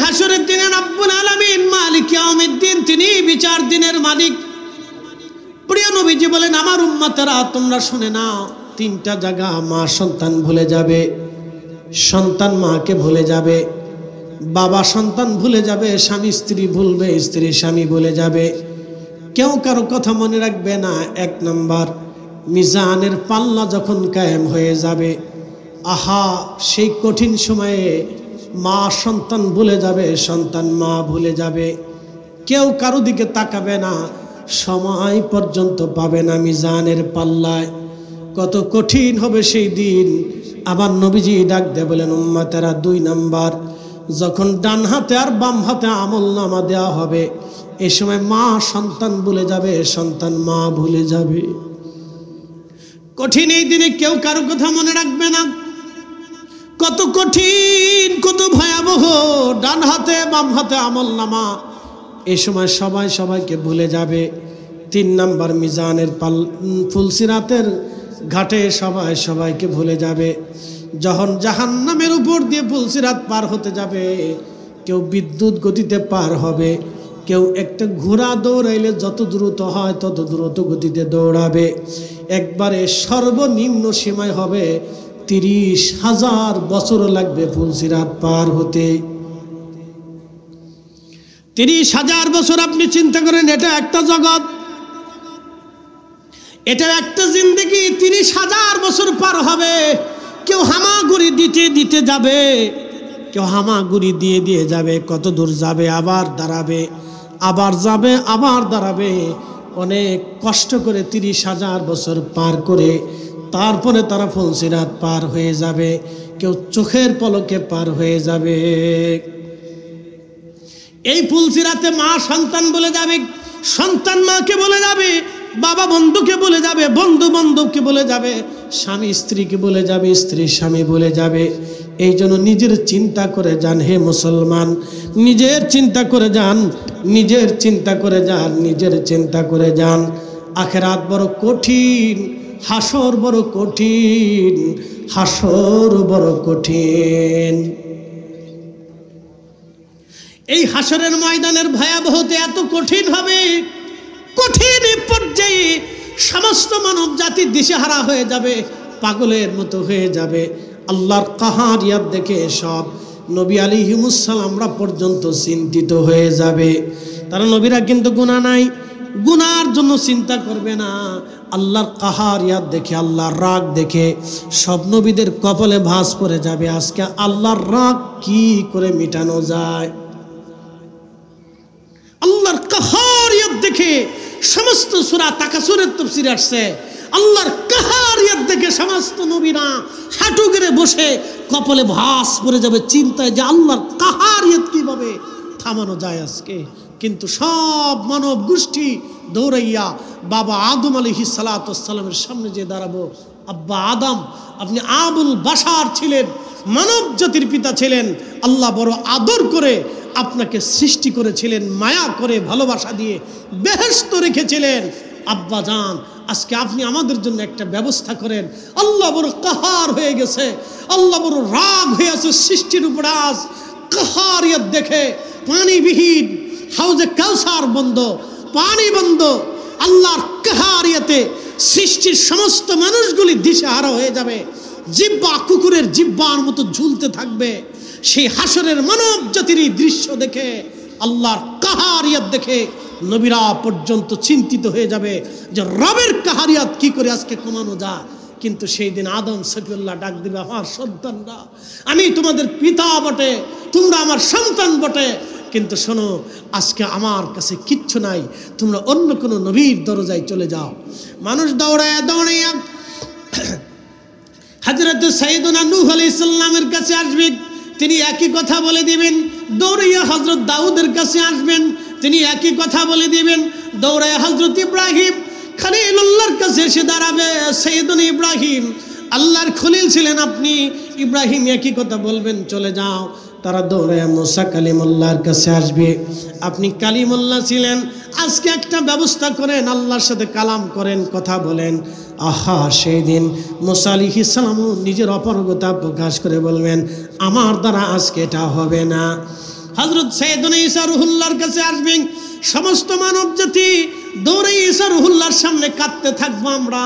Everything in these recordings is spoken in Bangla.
হাসরের দিনে রব্বুল আলামিন মালিক ইয়াউমিদ্দিন, তিনি বিচার দিনের মালিক। প্রিয় নবীজি বলেন, আমার উম্মতেরা তোমরা শুনে নাও, তিনটা জায়গা মা সন্তান ভুলে যাবে, সন্তান মাকে ভুলে যাবে, বাবা সন্তান ভুলে যাবে, স্বামী স্ত্রী ভুলবে, স্ত্রী স্বামী ভুলে যাবে, কেউ কারো কথা মনে রাখবে না। এক নাম্বার, মিজানের পাল্লা যখন কায়েম হয়ে যাবে, আহা সেই কঠিন সময়ে মা সন্তান ভুলে যাবে, সন্তান মা ভুলে যাবে, কেউ কারো দিকে তাকাবে না, সময় পর্যন্ত পাবে না মিজানের পাল্লায়। কত কঠিন হবে সেই দিন। আবার নবীজি ডাক দিয়ে বলেন, উম্মতেরা 2 নাম্বার, যখন ডান হাতে আর বাম হাতে আমল নামা দেওয়া হবে, এই সময় মা সন্তান ভুলে যাবে, সন্তান মা ভুলে যাবে। কঠিন এই দিনে কেউ কারো কথা মনে রাখবে না। কত কঠিন, কত ভয়াবহ, ডান হাতে বাম হাতে আমল নামা, এই সময় সবাই সবাইকে ভুলে যাবে। 3 নাম্বার, মিজানের ফুলসিরাতের ঘাটে সবাই সবাইকে ভুলে যাবে। যখন জাহান্নামের উপর দিয়ে ফুলসিরাত পার হতে যাবে, কেউ বিদ্যুৎ গতিতে পার হবে, কেউ একটা ঘোড়া দৌড়াইলে যত দ্রুত হয় তত দ্রুত গতিতে দৌড়াবে। একবারে সর্বনিম্ন সীমায় হবে 30,000 বছর লাগবে ফুলসিরাত পার হতে। 30,000 বছর আপনি চিন্তা করেন, এটা একটা জগৎ, এটা একটা জিন্দেগি। 30,000 বছর পার হবে। কেউ হামাগুড়ি দিতে দিতে যাবে, কেউ হামাগুড়ি দিয়ে দিয়ে যাবে, কত দূর যাবে, আবার দাঁড়াবে, আবার যাবে, আবার দাঁড়াবে। অনেক কষ্ট করে 30,000 বছর পার করে তারপরে তারা ফুলসিরাত পার হয়ে যাবে। কেউ চোখের পলকে পার হয়ে যাবে। এই ফুলসিরাতে মা সন্তান বলে যাবে, সন্তান মাকে বলে যাবে, বাবা বন্ধুকে বলে যাবে, বন্ধু বান্ধবকে বলে যাবে, স্বামী স্ত্রীকে বলে যাবে, স্ত্রী স্বামী বলে যাবে। এই জন্য নিজের চিন্তা করে যান হে মুসলমান, নিজের চিন্তা করে যান, নিজের চিন্তা করে যান, নিজের চিন্তা করে যান। আখিরাত বড় কঠিন, হাসর বড় কঠিন, হাসর বড় কঠিন। এই হাসরের ময়দানের ভয়াবহতা এত কঠিন হবে, কঠিন পর্যায়ে সমস্ত মানব জাতি দিশেহারা হয়ে যাবে, পাগলের মতো হয়ে যাবে। আল্লাহর কাহারিয়াত দেখে সব নবী আলাইহিমুস সালামরা পর্যন্ত চিন্তিত হয়ে যাবে। তারা নবীরা কিন্তু গুনাহ নাই, গুনার জন্য চিন্তা করবে না। আল্লাহর কাহারিয়াত দেখে, আল্লাহর রাগ দেখে সব নবীদের কপালে ভাঁজ পড়ে যাবে। আজকে আল্লাহর রাগ কি করে মিটানো যায়। আল্লাহর কাহারিয়াত দেখে সমস্ত সূরা তাকাসুরের তাফসীরে আসছে, আল্লাহর কাহারিয়াত দেখে সমস্ত নবীরা হাঁটু গেড়ে বসে কপালে ভাঁজ পড়ে যাবে চিন্তায় যে আল্লাহর কাহারিয়াত কিভাবে থামানো যায় আজকে। কিন্তু সব মানব গোষ্ঠী দৌড়াইয়া বাবা আদম আলাইহিস সালাতু ওয়াস সালামের সামনে যে দাঁড়াবো, আব্বা আদম, আপনি আবুল বাশার ছিলেন, মানব জাতির পিতা ছিলেন, আল্লাহ বড় আদর করে আপনাকে সৃষ্টি করেছিলেন, মায়া করে ভালোবাসা দিয়ে বেহেশত রেখেছিলেন। আব্বা জান, আজকে আপনি আমাদের জন্য একটা ব্যবস্থা করেন। আল্লাহ বড় কাহার হয়ে গেছে, আল্লাহ বড় রাগ হয়ে আছে সৃষ্টির উপর। আজ কাহারিয়াত দেখে পানিবিহীন হাউজে কাউসার বন্ধ, পানি বন্ধ। আল্লাহর কাহারিয়াতে সৃষ্টির সমস্ত মানুষগুলি দিশেহারা হয়ে যাবে, জিব্বা কুকুরের জিব্বার মতো ঝুলতে থাকবে। সেই হাসরের মানব জাতির এই দৃশ্য দেখে, আল্লাহর কাহারিয়াত দেখে নবীরা পর্যন্ত চিন্তিত হয়ে যাবে যে রবের কাহারিয়াত কি করে আজকে কমানো যায়। কিন্তু সেই দিন আদম সফিউল্লাহ ডাক দিবে, আমার সন্তানরা, আমি তোমাদের পিতা বটে, তোমরা আমার সন্তান বটে, কিন্তু শোনো আজকে আমার কাছে কিচ্ছু নাই, তোমরা অন্য কোনো নবীর দরজায় চলে যাও। মানুষ দৌড়ায়া দৌড়াইয়া হযরত সাইয়েদুনা নূহ আলাইহিস সালামের কাছে আসবে, তিনি একই কথা বলে দিবেন। দৌড়াইয়া হযরত দাউদের কাছে আসবেন, তিনি একই কথা বলে দিবেন। দৌড়াইয়া হযরত ইব্রাহিম খলিলুল্লাহর কাছে এসে দাঁড়াবে, সাইয়েদুনা ইব্রাহিম, আল্লাহর খলিল ছিলেন আপনি, ইব্রাহিম একই কথা বলবেন, চলে যাও। তারা দৌড়াইয়া মুসা কালিমুল্লাহর কাছে আসবে, আপনি কালিমুল্লাহ ছিলেন, আজকে একটা ব্যবস্থা করেন, আল্লাহর সাথে কালাম করেন, কথা বলেন। আহা, সেই দিন মুসা আলাইহিস সালাম নিজের অপারগতা প্রকাশ করে বলবেন, আমার দ্বারা আজকে এটা হবে না। হযরত সৈয়দনা ঈসা রুহুল্লাহর কাছে আসবেন, সমস্ত মানব জাতি দৌড়ে ঈসা রুহুল্লাহর সামনে কাঁদতে থাকবো আমরা।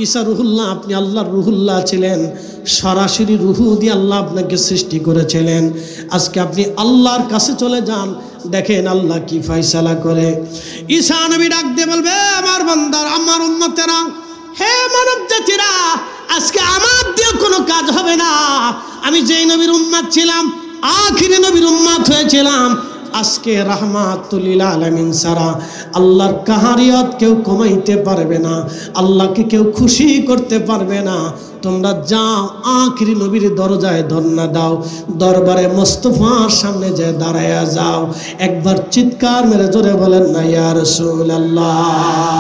ঈসা রুহুল্লাহ, আপনি আল্লাহর রুহুল্লাহ ছিলেন, সরাসরি রুহু দিয়ে আল্লাহ আপনাকে সৃষ্টি করেছিলেন, আজকে আপনি আল্লাহর কাছে চলে যান, দেখেন আল্লাহ কি ফয়সালা করে। ঈসা নবী ডাক দিয়ে বলবে, আমার বান্দার, আমার উম্মতেরা, হে মানব জাতিরা, আজকে আমার দিয়ে কোনো কাজ হবে না। আমি যেই নবীর উম্মত ছিলাম, আখিরি নবীর উম্মত হয়েছিলাম, আজকে রাহমাতুল লিল আলামিন ছাড়া আল্লাহর কাহারিয়ত কেউ কমাইতে পারবে না, আল্লাহকে কেউ খুশি করতে পারবে না। তোমরা যাও আখিরি নবীর দরজায় ধন্না দাও, দরবারে মোস্তফার সামনে যে দাঁড়ায়া যাও, একবার চিৎকার মেরে জোরে বলেন না ইয়া রাসূলুল্লাহ।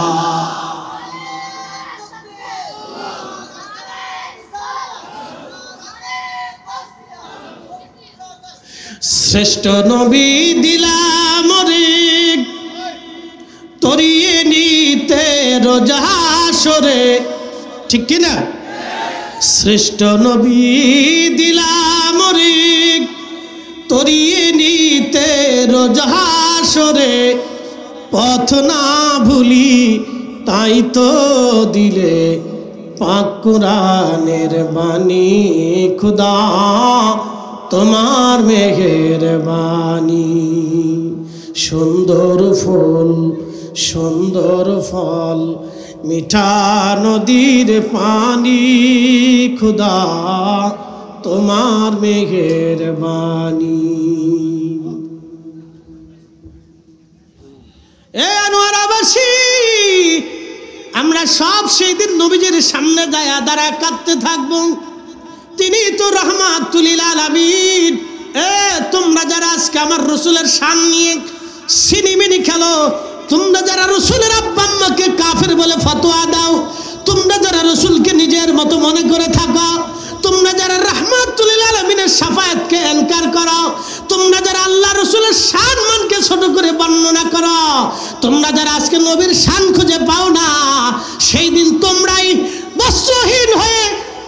শ্রেষ্ঠ নবী দিলাম রে তরিয়ে নিতে রোজা হাসরে, ঠিক কি না? শ্রেষ্ঠ নবী দিলাম রে তরিয়ে নিতে রোজা হাসরে, পথ না ভুলি তাই তো দিলে পাক কুরআনের বাণী, খুদা তোমার মেহেরবানি। সুন্দর ফুল সুন্দর ফল মিঠা নদীর পানি, খুদা তোমার মেহেরবানি। এ আনোয়ারাবাসী, আমরা সব সেই দিন নবীজির সামনে দাঁড়া দাঁড়া কাঁদতে থাকবো। তিনি তো রাহমাতুল লিল আলামিন। তোমরা যারা আজকে আমার রসুলের শান নিয়ে সিনিমিনি খেলো, তোমরা যারা রসুলের আব্বা আম্মাকে কাফের বলে ফতোয়া দাও, তোমরা যারা রসুলকে নিজের মতো মনে করে থাকো, তোমরা যারা রাহমাতুল লিল আলামিনের শাফায়াতকে ইনকার করো, তোমরা যারা আল্লাহ রসুলের শান মানকে ছোট করে বর্ণনা করো, তোমরা যারা আজকে নবীর শান খুঁজে পাও না, সেই দিন তোমরাই বস্ত্রহীন হয়ে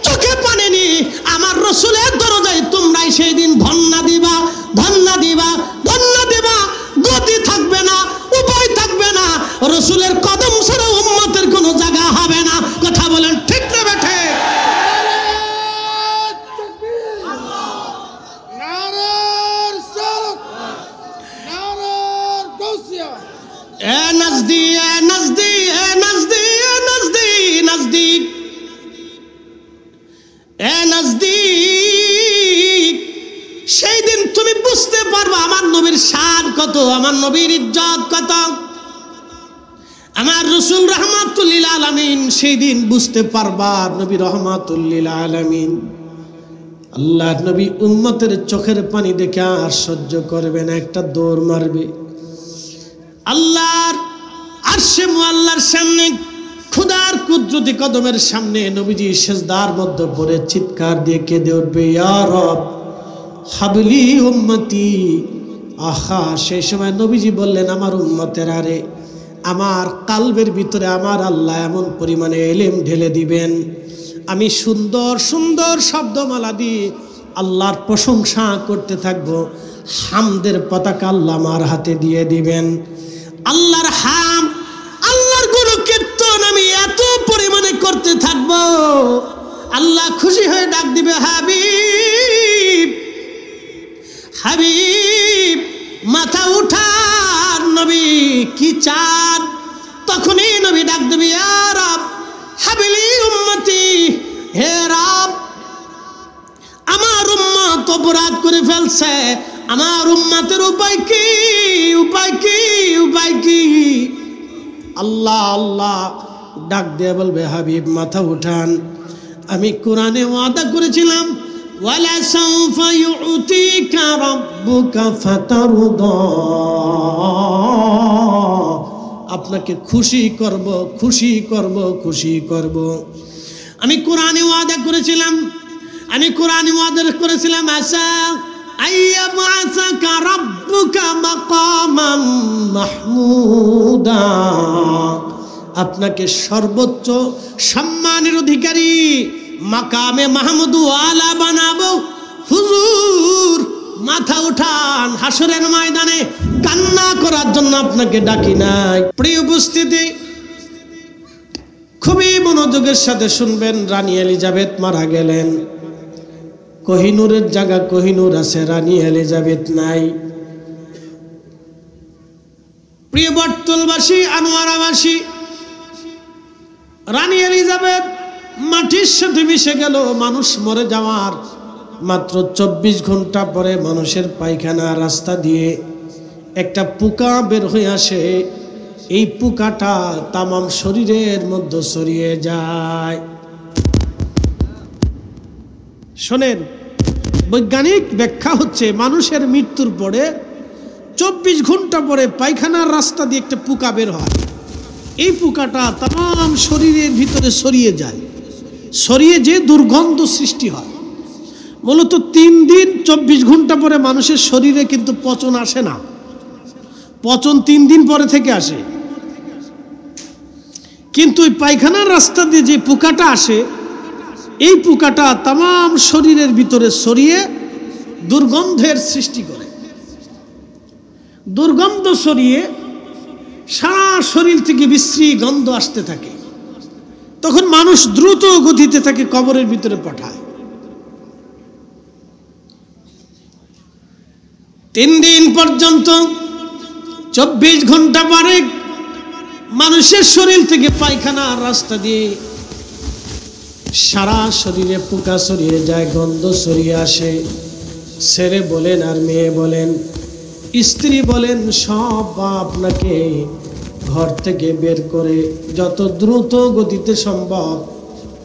চোখে পানি নি আমার রসুলের দরজায় তোমরাই সেই দিন ধন্না দিবা, ধন্না দিবা, ধন্না দিবা। গতি থাকবে না, উপায় থাকবে না, রসুলের কদম ছাড়া উম্মতের কোনো জায়গা হবে না। কথা বলেন ঠিক না বেঠে? এ নজদি, এ নজদি, এ নজদি, এ নজদি, নজদিক, এ নজদিক। সেই দিন তুমি বুঝতে পারবে আমার নবীর শান কত, আমার নবীর ইজ্জত কত। আমার রাসূল রাহমাতুল লিল আলামিন, সেই দিন বুঝতে পারবা নবী রাহমাতুল লিল আলামিন। আল্লাহর নবী উম্মতের চোখের পানি দেখে আর সহ্য করবে না, একটা দৌড় মারবে আল্লাহর আরশে মুআল্লার সামনে, খুদার কুদরতি কদমের সামনে নবীজি সিজদার মধ্যে পড়ে চিৎকার দিয়ে কেঁদে উঠবে, ইয়া রব হাবলি উম্মতি। আহা, সেই সময় নবীজি বললেন, আমার উম্মতেরা রে, আমার কালবের ভিতরে আমার আল্লাহ এমন পরিমাণে ইলম ঢেলে দিবেন, আমি সুন্দর সুন্দর শব্দমালা দিয়ে আল্লাহর প্রশংসা করতে থাকবো। হামদের পতাকা আল্লাহ আমার হাতে দিয়ে দিবেন। আল্লাহর হাম, আল্লাহর গুণকীর্তন আমি এত পরিমাণে করতে থাকবো, আল্লাহ খুশি হয়ে ডাক দিবে, হাবিব, হাবিব, মাথা উঠান নবী, কি চান? তখনই নবী ডাক দিবে, ইয়া রব হাবিলি উম্মতি, হে রব আমার উম্মত অপরাধ করে ফেলছে, আমার উম্মতের উপায় কি, উপায় কি, উপায় কি? আল্লাহ আল্লাহ ডাক দিয়ে বলবে, হাবিব মাথা উঠান, আমি কোরআনে ওয়াদা করেছিলাম, ওয়ালা সাউফা ইউতিকা রাব্বুকা ফাতারদা, আপনাকে খুশি করব, খুশি করব, খুশি করব। আমি কোরআনে ওয়াদা করেছিলাম, আমি কোরআনে ওয়াদা করেছিলাম, আসা আইয়াবআসাকা রাব্বুকা মাকামান মাহমুদা, আপনাকে সর্বোচ্চ সম্মানের অধিকারী মাকামে মাহমুদ ওয়ালা বানাবো। হুজুর মাথা উঠান, হাসরের ময়দানে কান্না করার জন্য আপনাকে ডাকি নাই। প্রিয় উপস্থিতি, খুবই মনোযোগের সাথে শুনবেন। রানী এলিজাবেথ মারা গেলেন। কোহিনূরের জায়গা কোহিনূর আছে, রানী এলিজাবেথ নাই। প্রিয় বটতলবাসী, আনোয়ারাবাসী, রানী এলিজাবেথ মাটির সাথে মিশে গেল। মানুষ মরে যাওয়ার মাত্র 24 ঘন্টা পরে মানুষের পায়খানা রাস্তা দিয়ে একটা পোকা বের হয়ে আসে। এই পোকাটা তামাম শরীরের মধ্যে ছড়িয়ে যায়। শোনেন, বৈজ্ঞানিক ব্যাখ্যা হচ্ছে মানুষের মৃত্যুর পরে 24 ঘন্টা পরে পায়খানার রাস্তা দিয়ে একটা পোকা বের হয়। এই পোকাটা তামাম শরীরের ভিতরে ছড়িয়ে যায়, ছড়িয়ে যে দুর্গন্ধ সৃষ্টি হয়। মূলত 3 দিন 24 ঘন্টা পরে মানুষের শরীরে কিন্তু পচন আসে না, পচন 3 দিন পরে থেকে আসে। কিন্তু ওই পায়খানার রাস্তা দিয়ে যে পোকাটা আসে, এই পোকাটা তামাম শরীরের ভিতরে ছড়িয়ে দুর্গন্ধের সৃষ্টি করে। দুর্গন্ধ ছড়িয়ে সারা শরীর থেকে বিশ্রী গন্ধ আসতে থাকে। তখন মানুষ দ্রুত গতিতে তাকে কবরের ভিতরে পাঠায়। 3 দিন পর্যন্ত 24 ঘন্টা পরে মানুষের শরীর থেকে পায়খানা রাস্তা দিয়ে সারা শরীরে পোকা ছড়িয়ে যায়, গন্ধ ছড়িয়ে আসে। ছেলে বলেন আর মেয়ে বলেন, স্ত্রী বলেন, সব আপনাকে ঘর থেকে বের করে যত দ্রুত গতিতে সম্ভব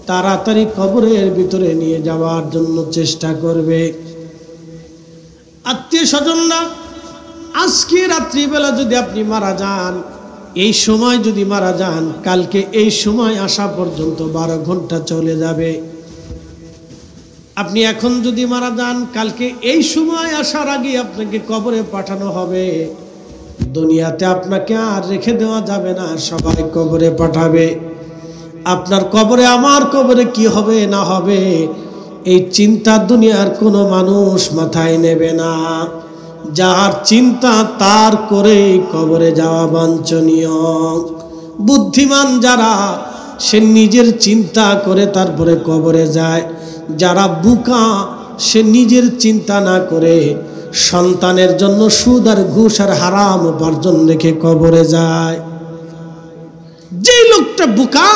তাড়াতাড়ি কবরের ভিতরে নিয়ে যাওয়ার জন্য চেষ্টা করবে। আত্মীয় স্বজনরা, আজকে রাত্রিবেলা যদি আপনি মারা যান, এই সময় যদি মারা যান, কালকে এই সময় আসা পর্যন্ত 12 ঘন্টা চলে যাবে। আপনি এখন যদি মারা যান, কালকে এই সময় আসার আগে আপনাকে কবরে পাঠানো হবে। দুনিয়াতে আপনাকে আর রেখে দেওয়া যাবে না, সবাই কবরে পাঠাবে। আপনার কবরে, আমার কবরে কি হবে না হবে এই চিন্তা দুনিয়ার কোনো মানুষ মাথায় নেবে না। যার চিন্তা তার করে কবরে যাওয়া বাঞ্ছনীয়। বুদ্ধিমান যারা, সে নিজের চিন্তা করে তারপরে কবরে যায়। যারা বোকা, সে নিজের চিন্তা না করে সন্তানের জন্য সুদ আর ঘুষ আর হারাম উপার্জন রেখে কবরে যায়। যে লোকটা বোকা,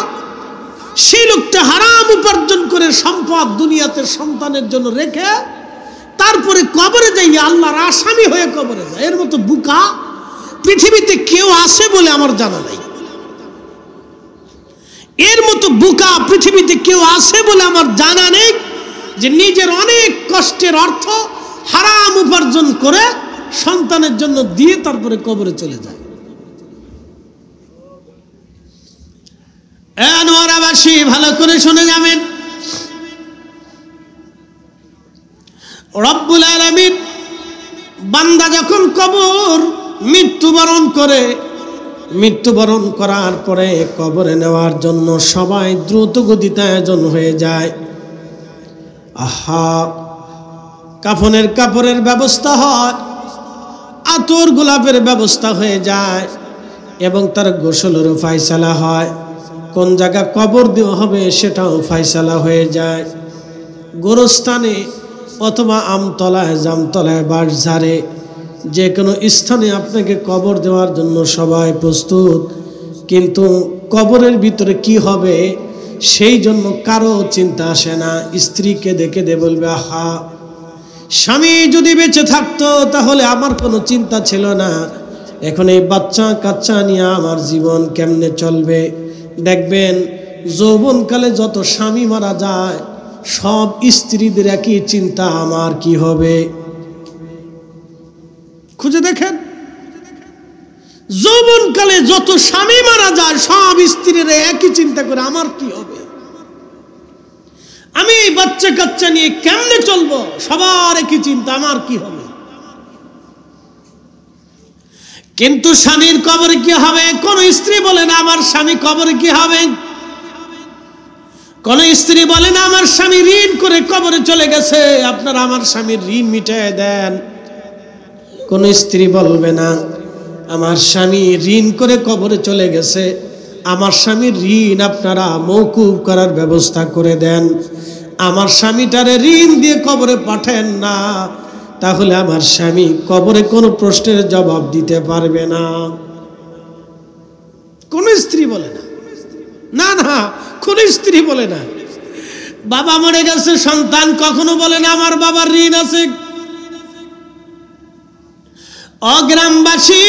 সেই লোকটা হারাম উপার্জন করে সম্পদ দুনিয়াতে সন্তানের জন্য রেখে তারপরে কবরে যাইয়া আল্লাহর আসামি হয়ে কবরে যায়। এর মতো বোকা পৃথিবীতে কেউ আছে বলে আমার জানা নাই। এর মতো বোকা পৃথিবীতে কেউ আছে বলে আমার জানা নেই, যে নিজের অনেক কষ্টের অর্থ হারাম উপার্জন করে সন্তানের জন্য দিয়ে তারপরে কবরে চলে যায়। আনোয়ারাবাসী, ভালো করে শুনে যাবেন। রব্বুল আলামিন বান্দা যখন মৃত্যুবরণ করে, মৃত্যুবরণ করার পরে কবরে নেওয়ার জন্য সবাই দ্রুত গতিতে আয়োজন হয়ে যায়। কাফনের কাপড়ের ব্যবস্থা হয়, আতর গোলাপের ব্যবস্থা হয়ে যায় এবং তার গোসলেরও ফায়সালা হয়। কোন জায়গা কবর দেওয়া হবে সেটাও ফায়সালা হয়ে যায়। গোরস্থানে অথবা আমতলায়, জামতলায়, বাঁশঝাড়ে, যে কোনো স্থানে আপনাকে কবর দেওয়ার জন্য সবাই প্রস্তুত। কিন্তু কবরের ভিতরে কি হবে সেই জন্য কারো চিন্তা আসে না। স্ত্রীকে দেখে বলবে, আহা, স্বামী যদি বেঁচে থাকতো তাহলে আমার কোনো চিন্তা ছিল না, এখন এই বাচ্চা কাচ্চা নিয়ে আমার জীবন কেমনে চলবে। দেখবেন যৌবনকালে যত স্বামী মারা যায়, সব স্ত্রীদের একই চিন্তা, আমার কি হবে। খুঁজে দেখেন, যৌবনকালে যত স্বামী মারা যায়, সব স্ত্রীরা একই চিন্তা করে, আমার কি হবে, আমি এই বাচ্চা কাচ্চা নিয়ে কেমনে চলবো। সবার একই চিন্তা, আমার কি হবে। কিন্তু স্বামীর কবরে কি হবে? কোন স্ত্রী বলে না আমার স্বামী কবরে কি হবে। কোন স্ত্রী বলে না আমার স্বামী ঋণ করে কবরে চলে গেছে, আপনারা আমার স্বামীর ঋণ মিটিয়ে দেন। কোন স্ত্রী বলবে না আমার স্বামী ঋণ করে কবরে চলে গেছে, আমার স্বামীর ঋণ আপনারা মওকুফ করার ব্যবস্থা করে দেন। আমার স্বামীটারে ঋণ দিয়ে কবরে পাঠান না, তাহলে আমার স্বামী কবরে কোনো প্রশ্নের জবাব দিতে পারবে না। কোন স্ত্রী বলে না, না না কোন স্ত্রী বলে না। বাবা মরে গেছে, সন্তান কখনো বলে না আমার বাবার ঋণ আছে। অগ্রামবাসী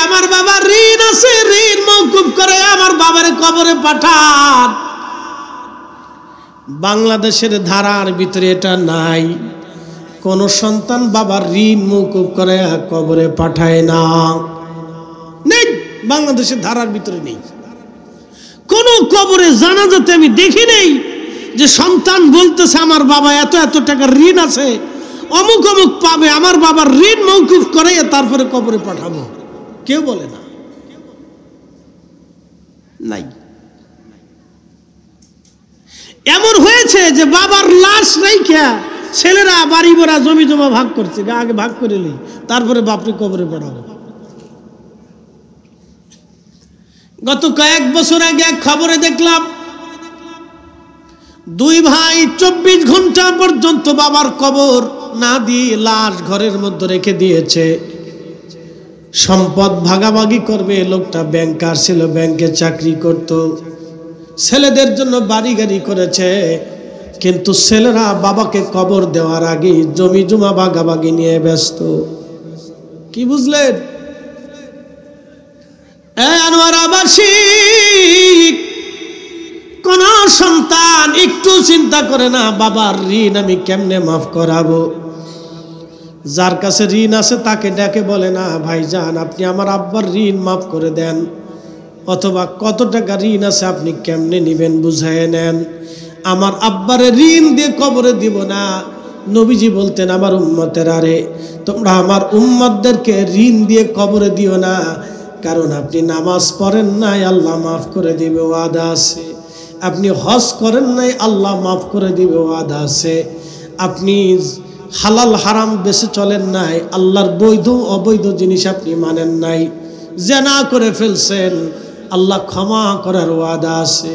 আমার বাবার ঋণ আছে, ঋণ মওকুফ করে আমার বাবারে কবরে পাঠান। বাংলাদেশের ধারার ভিতরে এটা নাই, কোন সন্তান বাবার ঋণ মওকুফ করে কবরে পাঠায় না, নেই, বাংলাদেশের ধারার ভিতরে নেই। কোন কবরে জানাজাতে আমি দেখি নেই যে সন্তান বলতেছে আমার বাবা এত এত টাকার ঋণ আছে, অমুক অমুক পাবে, আমার বাবার ঋণ মওকুফ করে তারপরে কবরে পাঠাবো, কেউ বলে না, নাই। এমন হয়েছে যে বাবার লাশ রাইখা ছেলেরা বাড়ি ভরা জমি জমা ভাগ করছে, আগে ভাগ করে নি তারপরে বাপরে কবরে পাঠাবো। গত কয়েক বছর আগে এক খবরে দেখলাম দুই ভাই 24 ঘন্টা পর্যন্ত বাবার কবর না দিয়ে লাশ ঘরের মধ্যে রেখে দিয়েছে। সম্পদ ভাগাভাগি করবে, লোকটা ব্যাংকার ছিল, ব্যাংকে চাকরি করত, ছেলেদের জন্য বাড়ি গাড়ি করেছে, কিন্তু ছেলেরা বাবাকে কবর দেওয়ার আগে জমি জমা ভাগাভাগি নিয়ে ব্যস্ত। কি বুঝলেন? আনোয়ারাবাসী কোন সন্তান একটু চিন্তা করে না বাবার ঋণ আমি কেমনে মাফ করাবো। যার কাছে ঋণ আছে তাকে ডেকে বলে না ভাইজান আপনি আমার আব্বার ঋণ মাফ করে দেন, অথবা কত টাকা ঋণ আছে আপনি কেমনে নিবেন বুঝায় নেন, আমার আব্বারে ঋণ দিয়ে কবরে দিব না। নবীজি বলতেন আমার উম্মতের আরে তোমরা আমার উম্মতদেরকে ঋণ দিয়ে কবরে দিও না, কারণ আপনি নামাজ পড়েন নাই আল্লাহ মাফ করে দিবে ওয়াদা আছে, আপনি হজ করেন নাই আল্লাহ মাফ করে দিবে ওয়াদা আছে, আপনি হালাল হারাম বেশি চলেন নাই, আল্লাহর বৈধ অবৈধ জিনিস আপনি মানেন নাই, জেনা করে ফেলছেন আল্লাহ ক্ষমা করার ওয়াদা আছে।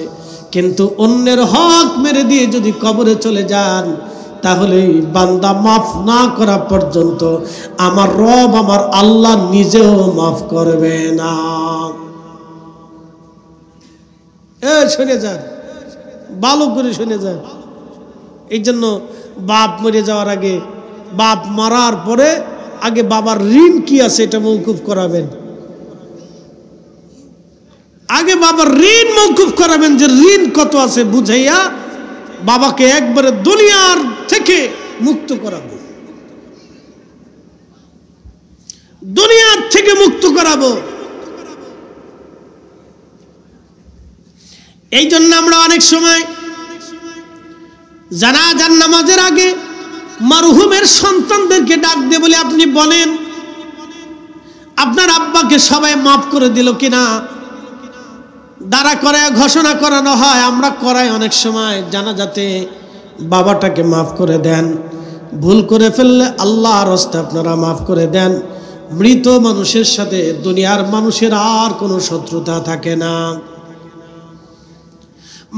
কিন্তু অন্যের হক মেরে দিয়ে যদি কবরে চলে যান তাহলে বান্দা মাফ না করা পর্যন্ত আমার রব আমার আল্লাহ নিজেও মাফ করবে না। শুনে যান, ভালো করে শুনে যান। এই জন্য বাপ মরে যাওয়ার আগে, বাপ মারার পরে আগে বাবার ঋণ কি আছে এটা মওকুফ করাবেন, আগে বাবার ঋণ মওকুফ করাবেন যে ঋণ কত আছে বুঝাইয়া বাবাকে একবারে দুনিয়ার থেকে মুক্ত করাবো, দুনিয়ার থেকে মুক্ত করাবো। এই জন্য আমরা অনেক সময় জানাজার নামাজের আগে মরহুমের সন্তানদেরকে ডাক দিয়ে বলে আপনি বলেন আপনার আব্বাকে সবাই মাফ করে দিল কিনা। দাঁড়া করে ঘোষণা করানো হয়, আমরা করাই অনেক সময়, জানাজাতে বাবাটাকে মাফ করে দেন, ভুল করে ফেললে আল্লাহর রাস্তায় আপনারা মাফ করে দেন। মৃত মানুষের সাথে দুনিয়ার মানুষের আর কোনো শত্রুতা থাকে না।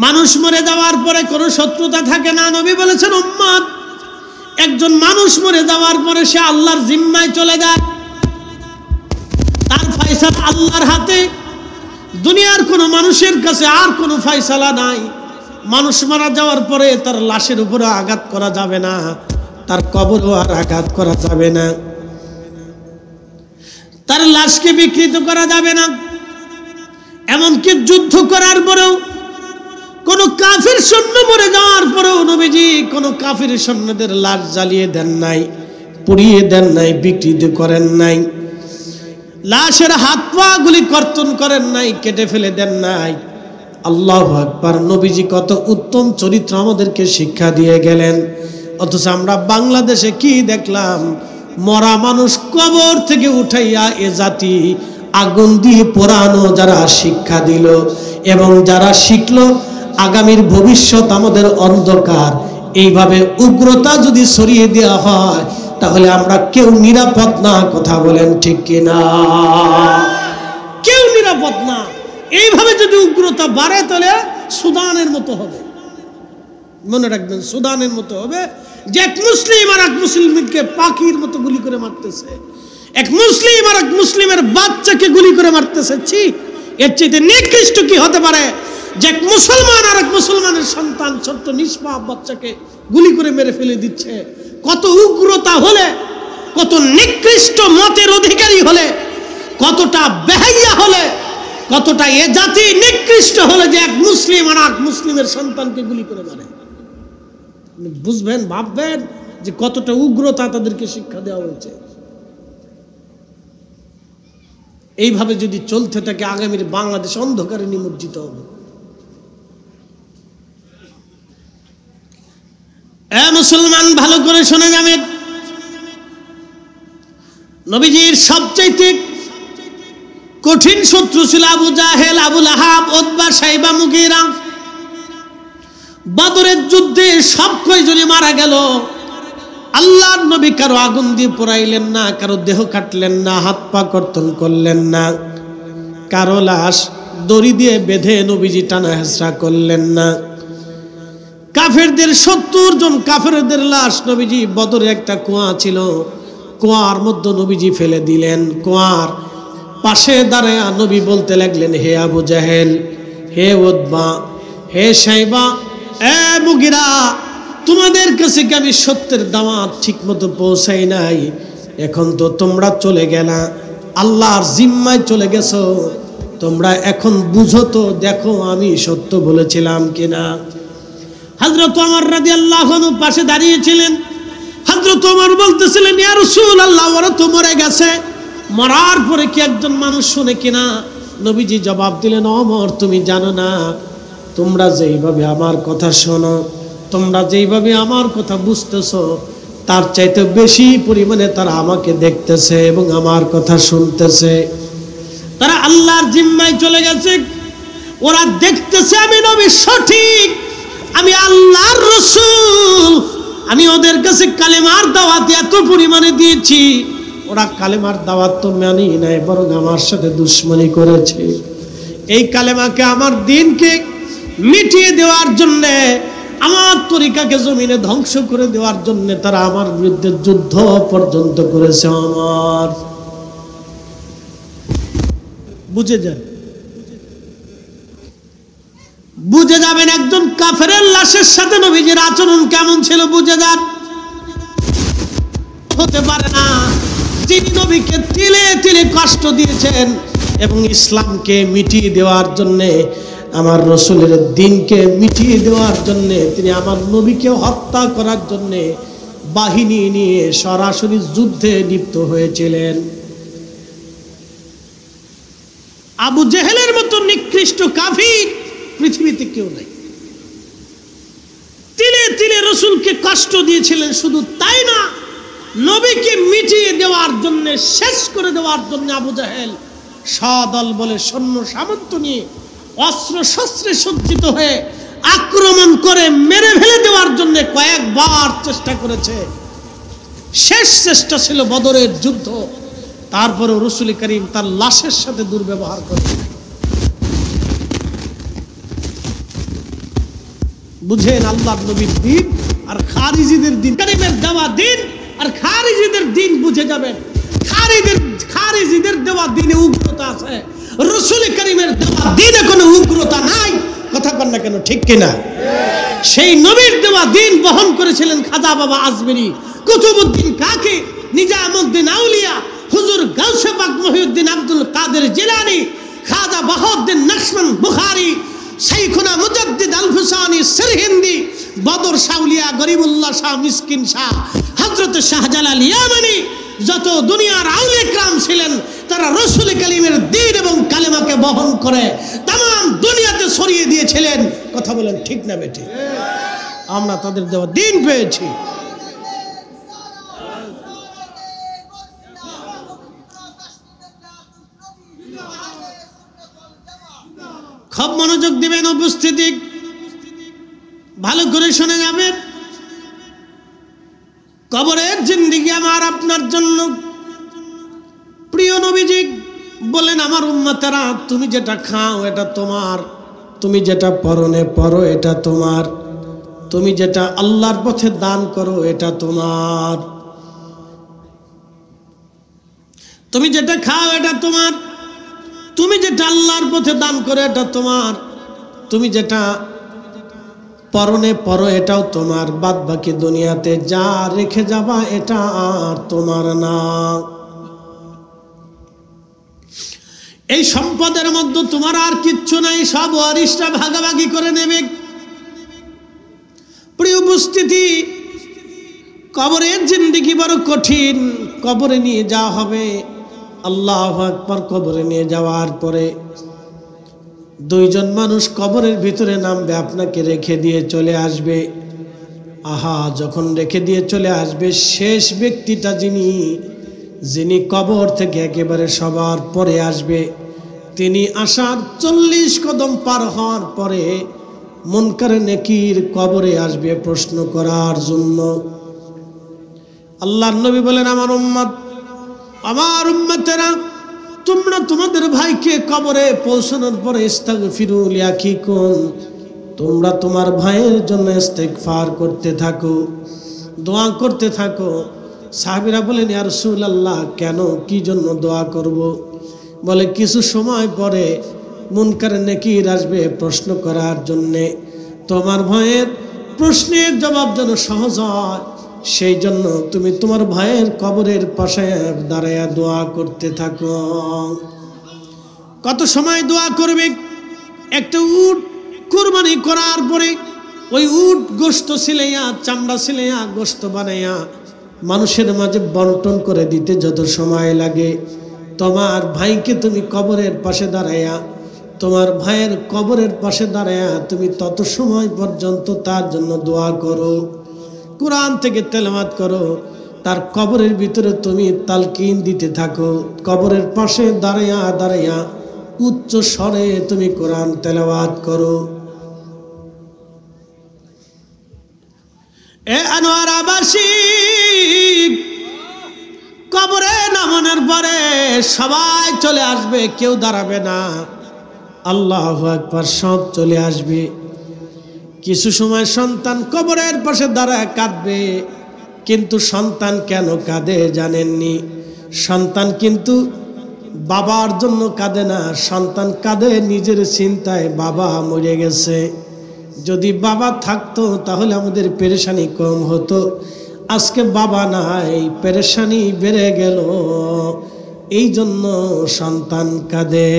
মানুষ মরে যাওয়ার পরে কোনো শত্রুতা থাকে না। নবী বলেছেন উম্মত একজন মানুষ মরে যাওয়ার পরে সে আল্লাহর জিম্মায় চলে যায়, তার ফয়সালা আল্লাহর হাতে, দুনিয়ার কোনো মানুষের কাছে আর কোনো ফয়সালা নাই। মানুষ মারা যাওয়ার পরে তার লাশের উপরে আঘাত করা যাবে না, তার কবরও আর আঘাত করা যাবে না, তার লাশকে বিকৃত করা যাবে না। এমনকি যুদ্ধ করার পরেও কোন কাফির সৈন্য মরে যাওয়ার পরেও নবীজি কোন কাফির সৈন্যদের লাশ জ্বালিয়ে দেন নাই, পুড়িয়ে দেন নাই, বিকৃত করেন নাই, লাশের হাত পা গুলি কর্তন করেন নাই, কেটে ফেলে দেন নাই। আল্লাহু আকবার। নবীজি কত উত্তম চরিত্র আমাদেরকে শিক্ষা দিয়ে গেলেন। অথচ আমরা বাংলাদেশে কি দেখলাম, মরা মানুষ কবর থেকে উঠাইয়া এ জাতি আগুন দিয়ে পোড়ানো যারা শিক্ষা দিল এবং যারা শিখলো আগামীর ভবিষ্যৎ আমাদের অন্ধকার। এইভাবে উগ্রতা যদি ছড়িয়ে দেওয়া হয় তাহলে আমরা কেউ নিরাপদ না। কথা বলেন ঠিক কিনা? কেউ নিরাপদ না। এইভাবে যদি উগ্রতা বাড়ে তাহলে সুদানের মতো হবে। মনে রাখবেন, সুদানের মতো হবে, যে এক মুসলিম আর এক মুসলিমকে পাখির মতো গুলি করে মারতেছে, এক মুসলিম আর এক মুসলিমের বাচ্চাকে গুলি করে মারতেছে। ছি, এর চাইতে নিকৃষ্ট কি হতে পারে? যে এক মুসলমান আর এক মুসলমানের সন্তান ছোট্ট নিষ্পাপ বাচ্চাকে গুলি করে মেরে ফেলে দিচ্ছে। কত উগ্রতা হলে, কত নিকৃষ্ট মতের অধিকারী হলে, কতটা বেহাইয়া হলে, কতটা এ জাতি নিকৃষ্ট হলে যে এক মুসলিম আর এক মুসলিমের সন্তানকে গুলি করে মারে। বুঝবেন, ভাববেন যে কতটা উগ্রতা তাদেরকে শিক্ষা দেওয়া হয়েছে। এইভাবে যদি চলতে থাকে আগামীর বাংলাদেশ অন্ধকারে নিমজ্জিত হবে। মুসলমান ভালো করে শুনে যাবেন, নবীজির সবচাইতে কঠিন শত্রু ছিল আবু জাহেল, আবু লাহাব, উতবা, সাইবা, মুগীরা। বদরের যুদ্ধে সব কয়জনই মারা গেল। আল্লাহর নবী কারো আগুন দিয়ে পোড়াইলেন না, কারো দেহ কাটলেন না, হাত পা কর্তন করলেন না, কারো লাশ দড়ি দিয়ে বেঁধে নবীজি টানা হেঁচড়া করলেন না। কাফেরদের 70 জন কাফেরদের লাশ নবীজি, বদরে একটা কুয়া ছিল, কুয়ার মধ্যে নবীজি ফেলে দিলেন। কুয়ার পাশে দাঁড়ায় নবী বলতে লাগলেন, হে আবু জাহেল, হে উতবা, হে সাইবা, এ মুগীরা, তোমাদের কাছে কি আমি সত্যের দাওয়াত ঠিক মতো পৌঁছাই নাই? এখন তো তোমরা চলে গেলা, আল্লাহর জিম্মায় চলে গেছো, তোমরা এখন বুঝো তো, দেখো আমি সত্য বলেছিলাম কিনা। হযরত ওমর রাদিয়াল্লাহু আনহু পাশে দাঁড়িয়েছিলেন। হযরত ওমর বলতেছিলেন, ইয়া রাসূলুল্লাহ, ওরা তো মরে গেছে, মরার পরে কি একজন মানুষ শুনে কিনা? নবীজি জবাব দিলেন, ওমর তুমি জানো না, তোমরা যেইভাবে আমার কথা শোনো, তোমরা যেইভাবে আমার কথা বুঝতেছো, তার চাইতে বেশি পরিমাণে তারা আমাকে দেখতেছে এবং আমার কথা শুনতেছে। তারা আল্লাহর জিম্মায় চলে গেছে, ওরা দেখতেছে আমি নবী সঠিক, আমি আল্লাহর রাসূল, আমি ওদের কাছে কালেমার দাওয়াত এত পরিমাণে দিয়েছি, ওরা কালেমার দাওয়াত তো মানেই নাই, বরং আমার সাথে দুশমনি করেছে। এই কালেমাকে, আমার দ্বীনকে মিটিয়ে দেওয়ার জন্য, আমার তরিকাকে জমিনে ধ্বংস করে দেওয়ার জন্য তারা আমার বিরুদ্ধে যুদ্ধ পর্যন্ত করেছে। আমার বুঝে যান, বুঝে যাবেন একজন কাফেরের লাশের সাথে নবীজির আচরণ কেমন ছিল, বুঝে যান। হতে পারে না যিনি নবীকে তিলে তিলে কষ্ট দিয়েছেন এবং ইসলামকে মিটিয়ে দেওয়ার জন্যে, আমার রসুলের দ্বীনকে মিটিয়ে দেওয়ার জন্যে, তিনি আমার নবীকে হত্যা করার জন্যে বাহিনী নিয়ে সরাসরি যুদ্ধে লিপ্ত হয়েছিলেন। আবু জেহেলের মতো নিকৃষ্ট কাফির পৃথিবীতে কেউ নাই। তিলে তিলে রসুলকে কষ্ট দিয়েছিলেন, শুধু তাই না, নবীকে মিটিয়ে দেওয়ার জন্য, শেষ করে দেওয়ার জন্য আবু জাহেল সদল বলে সৈন্য সামন্ত নিয়ে অস্ত্র শস্ত্রে সজ্জিত হয়ে আক্রমণ করে মেরে ফেলে দেওয়ার জন্য কয়েকবার চেষ্টা করেছে। শেষ চেষ্টা ছিল বদরের যুদ্ধ। তারপরে রাসূল করিম তার লাশের সাথে দুর্ব্যবহার করে। বুঝেন, আল্লাহর নবীর দ্বীন আর খারিজিদের দ্বীন, করিমের দেওয়া দ্বীন আর খারিজিদের দ্বীন বুঝে যাবেন। খারিজিদের দেওয়া দ্বীনে উগ্রতা আছে, রাসূল করিমের দেওয়া দ্বীনে কোনো উগ্রতা নাই। কথা বল না কেন, ঠিক কিনা? সেই নবীর দেওয়া দ্বীন বহন করেছিলেন খাজা বাবা আজমিরি, কুতুবউদ্দিন কাকি, নিজামউদ্দিন আউলিয়া, হুজুর গাউসে পাক মহিউদ্দিন আব্দুল কাদের জিলানী, খাজা বাহাউদ্দিন নকশবন্দ বুখারী, শাইখুনা মুজাদ্দিদ আল হুসাইনি সিরহিন্দি, বদর শাউলিয়া, গরিবুল্লাহ শাহ, মিসকিন শাহ, হযরত শাহজালাল ইয়ামানি, যত দুনিয়ার আউলিয়া کرام ছিলেন, তারা রাসূল করিমের দ্বীন এবং কালেমাকে বহন করে तमाम দুনিয়াতে ছড়িয়ে দিয়েছিলেন। কথা বলেন ঠিক না বেটি? আমরা তাদের দেওয়া দ্বীন পেয়েছি। খুব মনোযোগ দিবেন উপস্থিতি। ভালো করে শুনে যাবেন। কবরের জিন্দেগি আমার আপনার জন্য। প্রিয় নবীজি বলেন, আমার উম্মতেরা, তুমি যেটা খাও এটা তোমার, তুমি যেটা পরনে পরো এটা তোমার, তুমি যেটা আল্লাহর পথে দান করো এটা তোমার, তুমি যেটা খাও এটা তোমার, তুমি যেটা আল্লাহর পথে দান করো এটা তোমার, তুমি যেটা পরনে পরো এটাও তোমার, বাদ বাকি দুনিয়াতে যা রেখে যাবা এটা আর তোমার না। এই সম্পদের মধ্যে তোমার আর কিচ্ছু নাই, সব ওয়ারিশরা ভাগাভাগি করে নেবে। প্রিয় উপস্থিতি, কবরের জিন্দেগি বড় কঠিন। কবরে নিয়ে যাওয়া হবে, আল্লাহু আকবার। কবরে নিয়ে যাওয়ার পরে দুইজন মানুষ কবরের ভিতরে নামবে, আপনাকে রেখে দিয়ে চলে আসবে। আহা, যখন রেখে দিয়ে চলে আসবে, শেষ ব্যক্তিটা যিনি কবর থেকে একেবারে সবার পরে আসবে, তিনি আসার 40 কদম পার হওয়ার পরে মুনকার নেকির কবরে আসবে প্রশ্ন করার জন্য। আল্লাহর নবী বলেন, আমার উম্মতেরা, তোমরা তোমাদের ভাইকে কবরে পৌঁছানোর পরে ইস্তাগফিরু লিআখিকুম, তোমরা তোমার ভাইয়ের জন্য ইস্তিগফার করতে থাকো, দোয়া করতে থাকো। সাহাবীরা বলেন, ইয়া রাসূলুল্লাহ, কেন, কি জন্য দোয়া করব? বলে, কিছু সময় পরে মুনকার নেকির আসবে প্রশ্ন করার জন্যে, তোমার ভাইয়ের প্রশ্নের জবাব যেন সহজ হয়, সেই জন্য তুমি তোমার ভাইয়ের কবরের পাশে দাঁড়ায়া দোয়া করতে থাকো। কত সময় দোয়া করবে? একটা উট কুরবানি করার পরে ওই উট গোশত সিলাইয়া, চামড়া সিলাইয়া, গোশত বানাইয়া মানুষের মাঝে বন্টন করে দিতে যত সময় লাগে, তোমার ভাইকে তুমি কবরের পাশে দাঁড়াইয়া, তোমার ভাইয়ের কবরের পাশে দাঁড়াইয়া তুমি তত সময় পর্যন্ত তার জন্য দোয়া করো, কোরআন থেকে তেলাওয়াত করো, তার কবরের ভিতরে তুমি তালকিন দিতে থাকো। কবরের পাশে দাঁড়াইয়া দাঁড়াইয়া উচ্চ স্বরে তুমি কোরআন তেলাওয়াত করো। এ আনোয়ারাবাসী, কবরে নামানোর পরে সবাই চলে আসবে, কেউ দাঁড়াবে না। আল্লাহু আকবার, সব চলে আসবে। কিছু সময় সন্তান কবরের পাশে দাঁড়ায় কাঁদবে, কিন্তু সন্তান কেন কাঁদে জানেননি? সন্তান কিন্তু বাবার জন্য কাঁদে না, সন্তান কাঁদে নিজের চিন্তায়, বাবা মরে গেছে, যদি বাবা থাকতো তাহলে আমাদের পেরেশানি কম হতো, আজকে বাবা নাই, পেরেশানি বেড়ে গেল, এই জন্য সন্তান কাঁদে।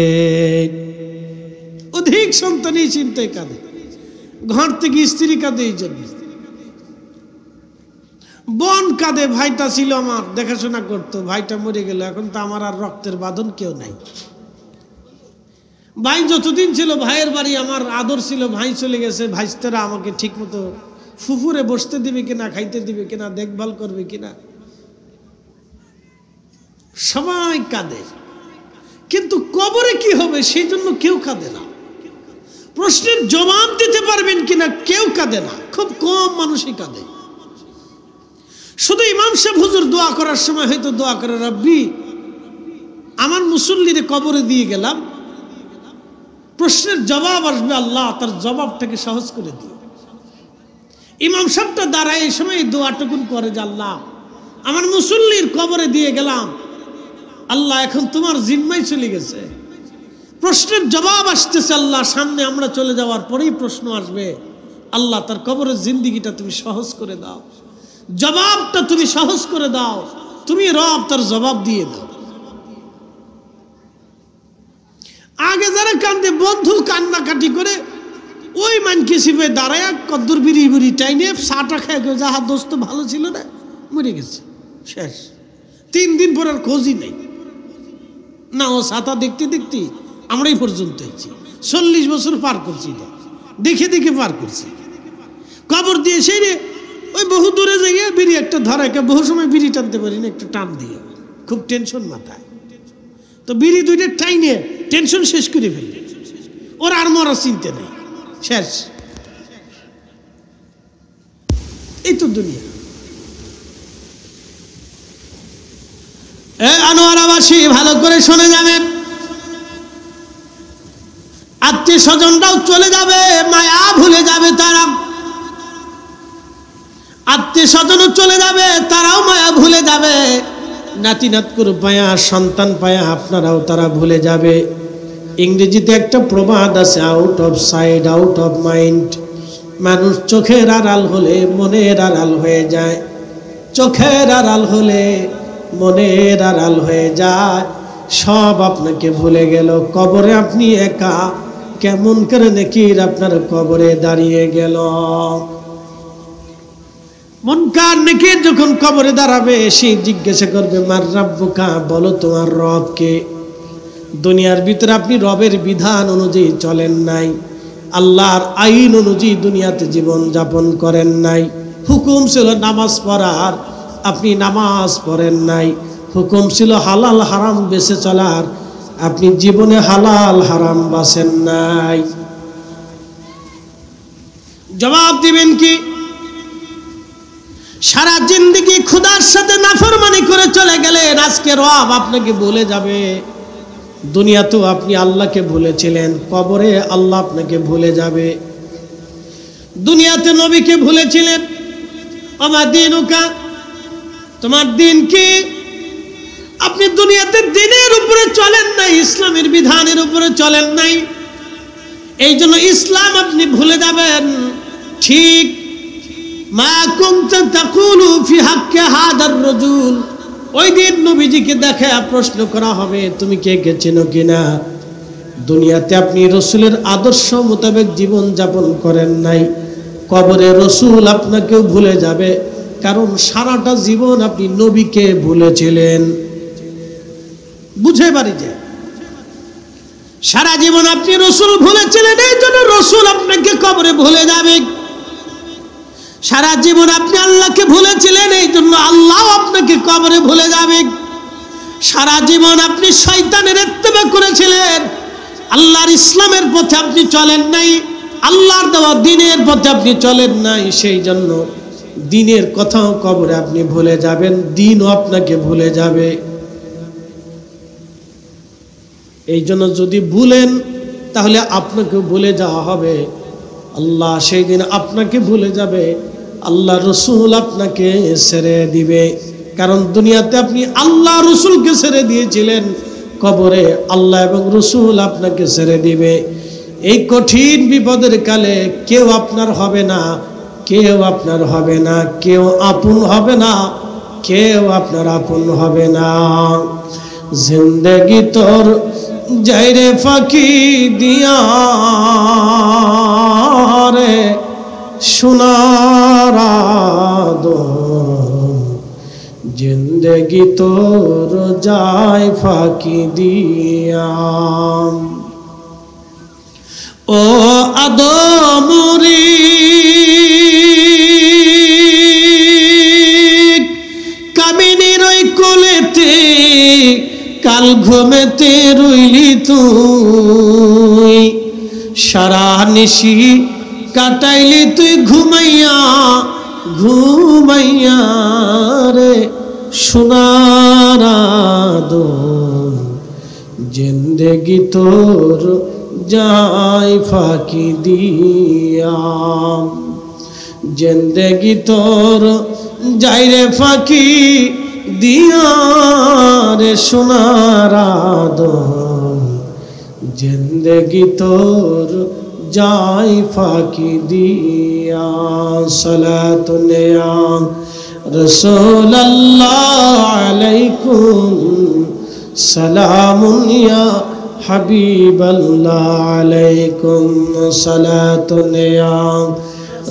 অধিক সন্তান এই চিন্তায় কাঁদে, ঘর থেকে স্ত্রী কাঁদে এই জন্য, বোন কাঁদে, ভাইটা ছিল আমার, দেখাশোনা করতো, ভাইটা মরে গেল, এখন তো আমার আর রক্তের বাঁধন কেউ নাই। ভাই যতদিন ছিল ভাইয়ের বাড়ি আমার আদর ছিল, ভাই চলে গেছে, ভাইস্তারা আমাকে ঠিক মতো ফুফুরে বসতে দিবে কিনা, খাইতে দিবে কিনা, দেখভাল করবে কিনা, সবাই কাঁদে। কিন্তু কবরে কি হবে সেই জন্য কেউ কাঁদে না। প্রশ্নের জবাব দিতে পারবেন কিনা কেউ কাঁদে না, খুব কম মানুষই কাঁদে। শুধু ইমাম সাহেব হুজুর দোয়া করার সময় হয়তো দোয়া করে, রব্বি আমার মুসল্লিরে কবরে দিয়ে গেলাম, প্রশ্নের জবাব আসবে, আল্লাহ তার জবাবটাকে সহজ করে দিই। ইমাম সাহেবটা দাঁড়ায় এই সময় দোয়াটুকুন করে যে, আল্লাহ আমার মুসল্লির কবরে দিয়ে গেলাম, আল্লাহ এখন তোমার জিম্মায় চলে গেছে, প্রশ্নের জবাব আসতেছে, আল্লাহ সামনে আমরা চলে যাওয়ার পরেই প্রশ্ন আসবে, আল্লাহ তার কবরের জিন্দিগিটা তুমি সহজ করে দাও, জবাবটা তুমি সহজ করে দাও, তুমি রব তার জবাব দিয়ে দাও। আগে যারা কান্দে, বন্ধু কান্নাকাটি করে ওই মানকে শিবে দাঁড়ায় কদ্দুর বিড়ি বিড়ি টাইনে চাটা খেয়ে গেছে, যাহা দোস্ত ভালো ছিল না, মরে গেছে, শেষ। 3 দিন পর আর খোঁজই নেই না, ও ছাতা দেখতে দেখতে আমরাই পর্যন্ত হয়েছি, 40 বছর পার করছি, দেখে দেখে পার করছি। কবর দিয়ে সেই রে ওই বহু দূরে যাইয়া বিড়ি একটা ধরায়, বহু সময় বিড়ি টানতে পারি না, একটু টান দিয়ে, খুব টেনশন মাথায়, তো বিড়ি 2টা টাইনে টেনশন শেষ করে ফেলবে, ওর আর মরার চিন্তা নেই, শেষ। তো দুনিয়া। আনোয়ারাবাসী ভালো করে শুনে যাবেন, আত্মীয় স্বজনরাও চলে যাবে, মায়া ভুলে যাবে তারা, আত্মীয় স্বজনও চলে যাবে, তারাও মায়া ভুলে যাবে, নাতি নাতকুর পায়া, সন্তান পায়া আপনারাও তারা ভুলে যাবে। ইংরেজিতে একটা প্রবাদ আছে, out of sight out of mind. মানুষ চোখের আড়াল হলে মনের আড়াল হয়ে যায়, চোখের আড়াল হলে মনের আড়াল হয়ে যায়, সব আপনাকে ভুলে গেল। কবরে আপনি একা, কেমন করে নেকির আপনার কবরে দাঁড়িয়ে গেল। মুনকার নেকির যখন কবরে দাঁড়াবে, সে জিজ্ঞাসা করবে মার রাব্বুকা, বলো তোমার রব কে। দুনিয়ার ভিতরে আপনি রবের বিধান অনুযায়ী চলেন নাই, আল্লাহর আইন অনুযায়ী দুনিয়াতে জীবন যাপন করেন নাই। হুকুম ছিল নামাজ পড়ার, আপনি নামাজ পড়েন নাই। হুকুম ছিল হালাল হারাম বেঁচে চলার, আপনি জীবনে হালাল হারাম বাঁচেন নাই। জবাব দিবেন কি? সারা জিন্দেগি খোদার সাথে নাফরমানি করে চলে গেলেন, আজকে রব আপনাকে ভুলে যাবে। দুনিয়াতেও আপনি আল্লাহকে ভুলেছিলেন, কবরে আল্লাহ আপনাকে ভুলে যাবে। দুনিয়াতে নবীকে ভুলেছিলেন, আমার দিনুকা, তোমার দিন কি? আপনি দুনিয়াতে দিনের উপরে চলেন নাই, ইসলামের বিধানের উপরে চলেন নাই, এই জন্য ইসলাম আপনি ভুলে যাবেন। ঠিক মা কুনতা তাকুলু ফি হাক্কি হাদার রাজুল, ওই দিন নবীজিকে দেখে প্রশ্ন করা হবে তুমি কে কে চেনো কিনা। দুনিয়াতে আপনি রসুলের আদর্শ মোতাবেক জীবন যাপন করেন নাই, কবরে রসুল আপনাকেও ভুলে যাবে, কারণ সারাটা জীবন আপনি নবীকে ভুলেছিলেন। বুঝে পারি যে সারা জীবন আপনি রসুল ভুলেছিলেন, এই জন্য রসুল আপনাকে কবরে ভুলে যাবে। সারা জীবন আপনি আল্লাহকে ভুলেছিলেন, এই জন্য আল্লাহ আপনাকে কবরে ভুলে যাবে। সারা জীবন আপনি শয়তানের ইত্তেবা করেছিলেন, আল্লাহর ইসলামের পথে আপনি চলেন নাই, আল্লাহর দেওয়া দ্বীনের পথে আপনি চলেন নাই, সেই জন্য দ্বীনের কথাও কবরে আপনি ভুলে যাবেন, দ্বীনও আপনাকে ভুলে যাবে। এই জন্য যদি ভুলেন তাহলে আপনাকেও ভুলে যাওয়া হবে, আল্লাহ সেই দিন আপনাকে ভুলে যাবে, আল্লাহ রসুল আপনাকে ছেড়ে দিবে। কারণ দুনিয়াতে আপনি আল্লাহ রসুলকে ছেড়ে দিয়েছিলেন, কবরে আল্লাহ এবং রসুল আপনাকে ছেড়ে দিবে। এই কঠিন বিপদের কালে কেউ আপনার হবে না, কেউ আপনার হবে না, কেউ আপন হবে না, কেউ আপনার আপন হবে না। জিন্দেগি তোর যাইরে ফাঁকি দিয়া রে সোনার আদম, জিন্দেগি তোর যায় ফাঁকি দিয়া। ও আদমরি কামিনীর ওই কোলেতে কাল ঘুমেতে রইলি তুই, সারা নিশি কাটাইলি তুই ঘুমাইয়া ঘুমাইয়া রে সোনার আদম, জিন্দেগি তোর যায় ফাঁকি দিয়া। জিন্দেগি তোর যাই রে ফাঁকি দিয়া রে সোনার আদম, জিন্দেগি তোর যায় ফাঁকি দিয়া। সালাতুন ইয়া রাসূলুল্লাহ আলাইকুম, সালামুন ইয়া হাবিবাল্লাহ আলাইকুম, সালাতুন ইয়া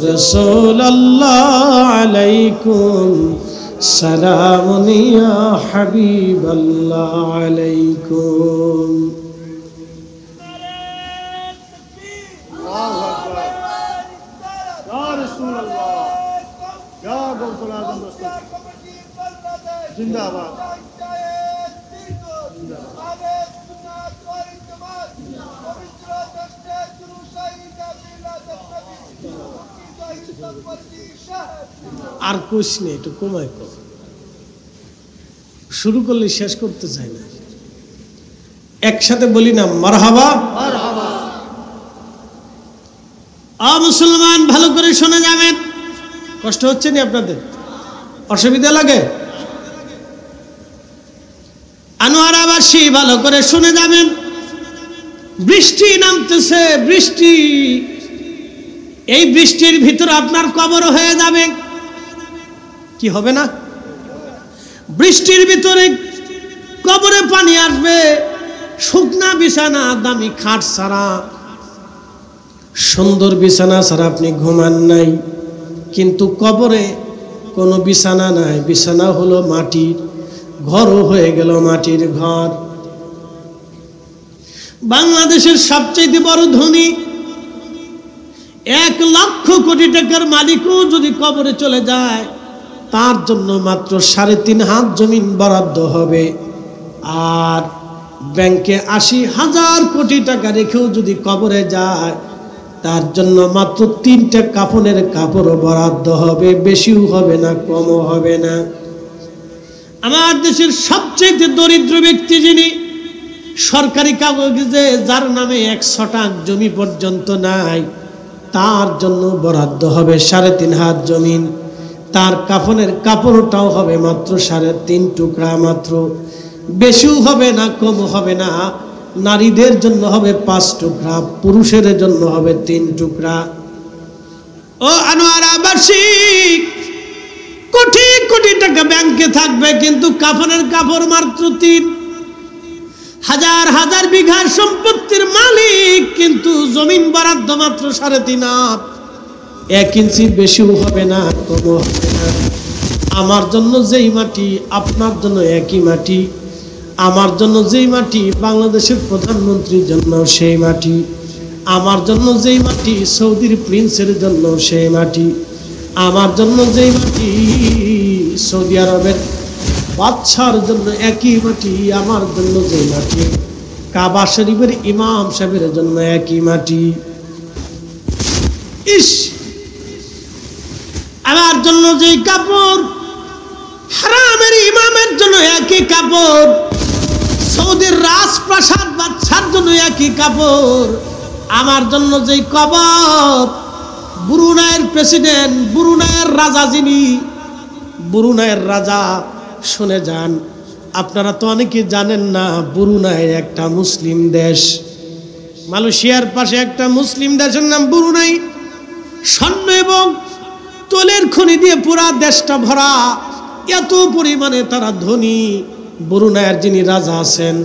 রাসূলুল্লাহ আলাইকুম, সালামুন ইয়া হাবিবাল্লাহ আলাইকুম। जिंदाबाद। আর কোশ নেই, একটু কমায় কর, শুরু করলে শেষ করতে চাই না। একসাথে বলি না মারহাবা। মুসলমান ভালো করে শুনে যাবেন। কষ্ট হচ্ছে না আপনাদের? অসুবিধা লাগে? আনোয়ারাবাসী ভালো করে শুনে যাবেন। বৃষ্টি নামতেছে, বৃষ্টি, এই বৃষ্টির ভিতরে আপনার কবর হয়ে যাবে। কি হবে না? বৃষ্টির ভিতরে কবরে পানি আসবে, শুকনা বিছানা, দামি খাট ছাড়া, সুন্দর বিছানা ছাড়া আপনি ঘুমান নাই, কিন্তু কবরে কোনো বিছানা নাই, বিছানা হলো মাটির, ঘরও হয়ে গেল মাটির ঘর। বাংলাদেশের সবচেয়ে বড় ধনী 1 লক্ষ কোটি টাকার মালিকও যদি কবরে চলে যায়, তার জন্য মাত্র 3.5 হাত জমিন বরাদ্দ হবে। আর ব্যাংকে 80,000 কোটি টাকা রেখেও যদি কবরে যায়, তার জন্য মাত্র 3টা কাফনের কাপড় বরাদ্দ হবে, বেশিও হবে না, কমও হবে না। আমার দেশের সবচেয়ে দরিদ্র ব্যক্তি যিনি, সরকারি কাগজে যার নামে 1 শতাংশ জমি পর্যন্ত নাই, তার জন্য বরাদ্দ হবে 3.5 হাত জমিন। তার কাফনের কাপড়টাও হবে মাত্র 3.5 টুকরা, মাত্র, বেশিও হবে না, কমও হবে না। নারীদের জন্য হবে 5 টুকরা, পুরুষের জন্য হবে 3 টুকরা। ও আনোয়ারাবাসী, কোটি কোটি টাকা ব্যাংকে থাকবে, কিন্তু কাফনের কাপড় মাত্র 3। হাজার হাজার বিঘা সম্পত্তির মালিক, কিন্তু জমিন বরাদ্দ মাত্র 3.5 হাত। 1 ইঞ্চি বেশিও হবে না, কমও হবে না। আমার জন্য যেই মাটি, আপনার জন্য একই মাটি। আমার জন্য যেই মাটি, বাংলাদেশের প্রধানমন্ত্রীর জন্য সেই মাটি। আমার জন্য যেই মাটি, সৌদির প্রিন্সের জন্য সেই মাটি। আমার জন্য যেই মাটি, সৌদি আরবের বাদশার জন্য একই মাটি। আমার জন্য যেই মাটি, কাবা শরীফের ইমাম সাহেবের জন্য একই মাটি। ইস, আমার জন্য যেই কাপড়, হারামের ইমামের জন্য একই কাপড়। সৌদির রাজপ্রাসাদ বাদশার জন্য একই কাপড়। আমার জন্য যেই কবর, ব্রুনাইয়ের প্রেসিডেন্ট, ব্রুনাইয়ের রাজা যিনি, ব্রুনাইয়ের রাজা, শুনে যান, আপনারা তো অনেকে জানেন না, ব্রুনাই একটা মুসলিম দেশ। মালয়েশিয়ার পাশে একটা মুসলিম দেশের নাম ব্রুনাই। স্বর্ণ এবং তৈলের খনি দিয়ে পুরা দেশটা ভরা, এত পরিমাণে তারা ধনী। ব্রুনাইয়ের যিনি রাজা আছেন,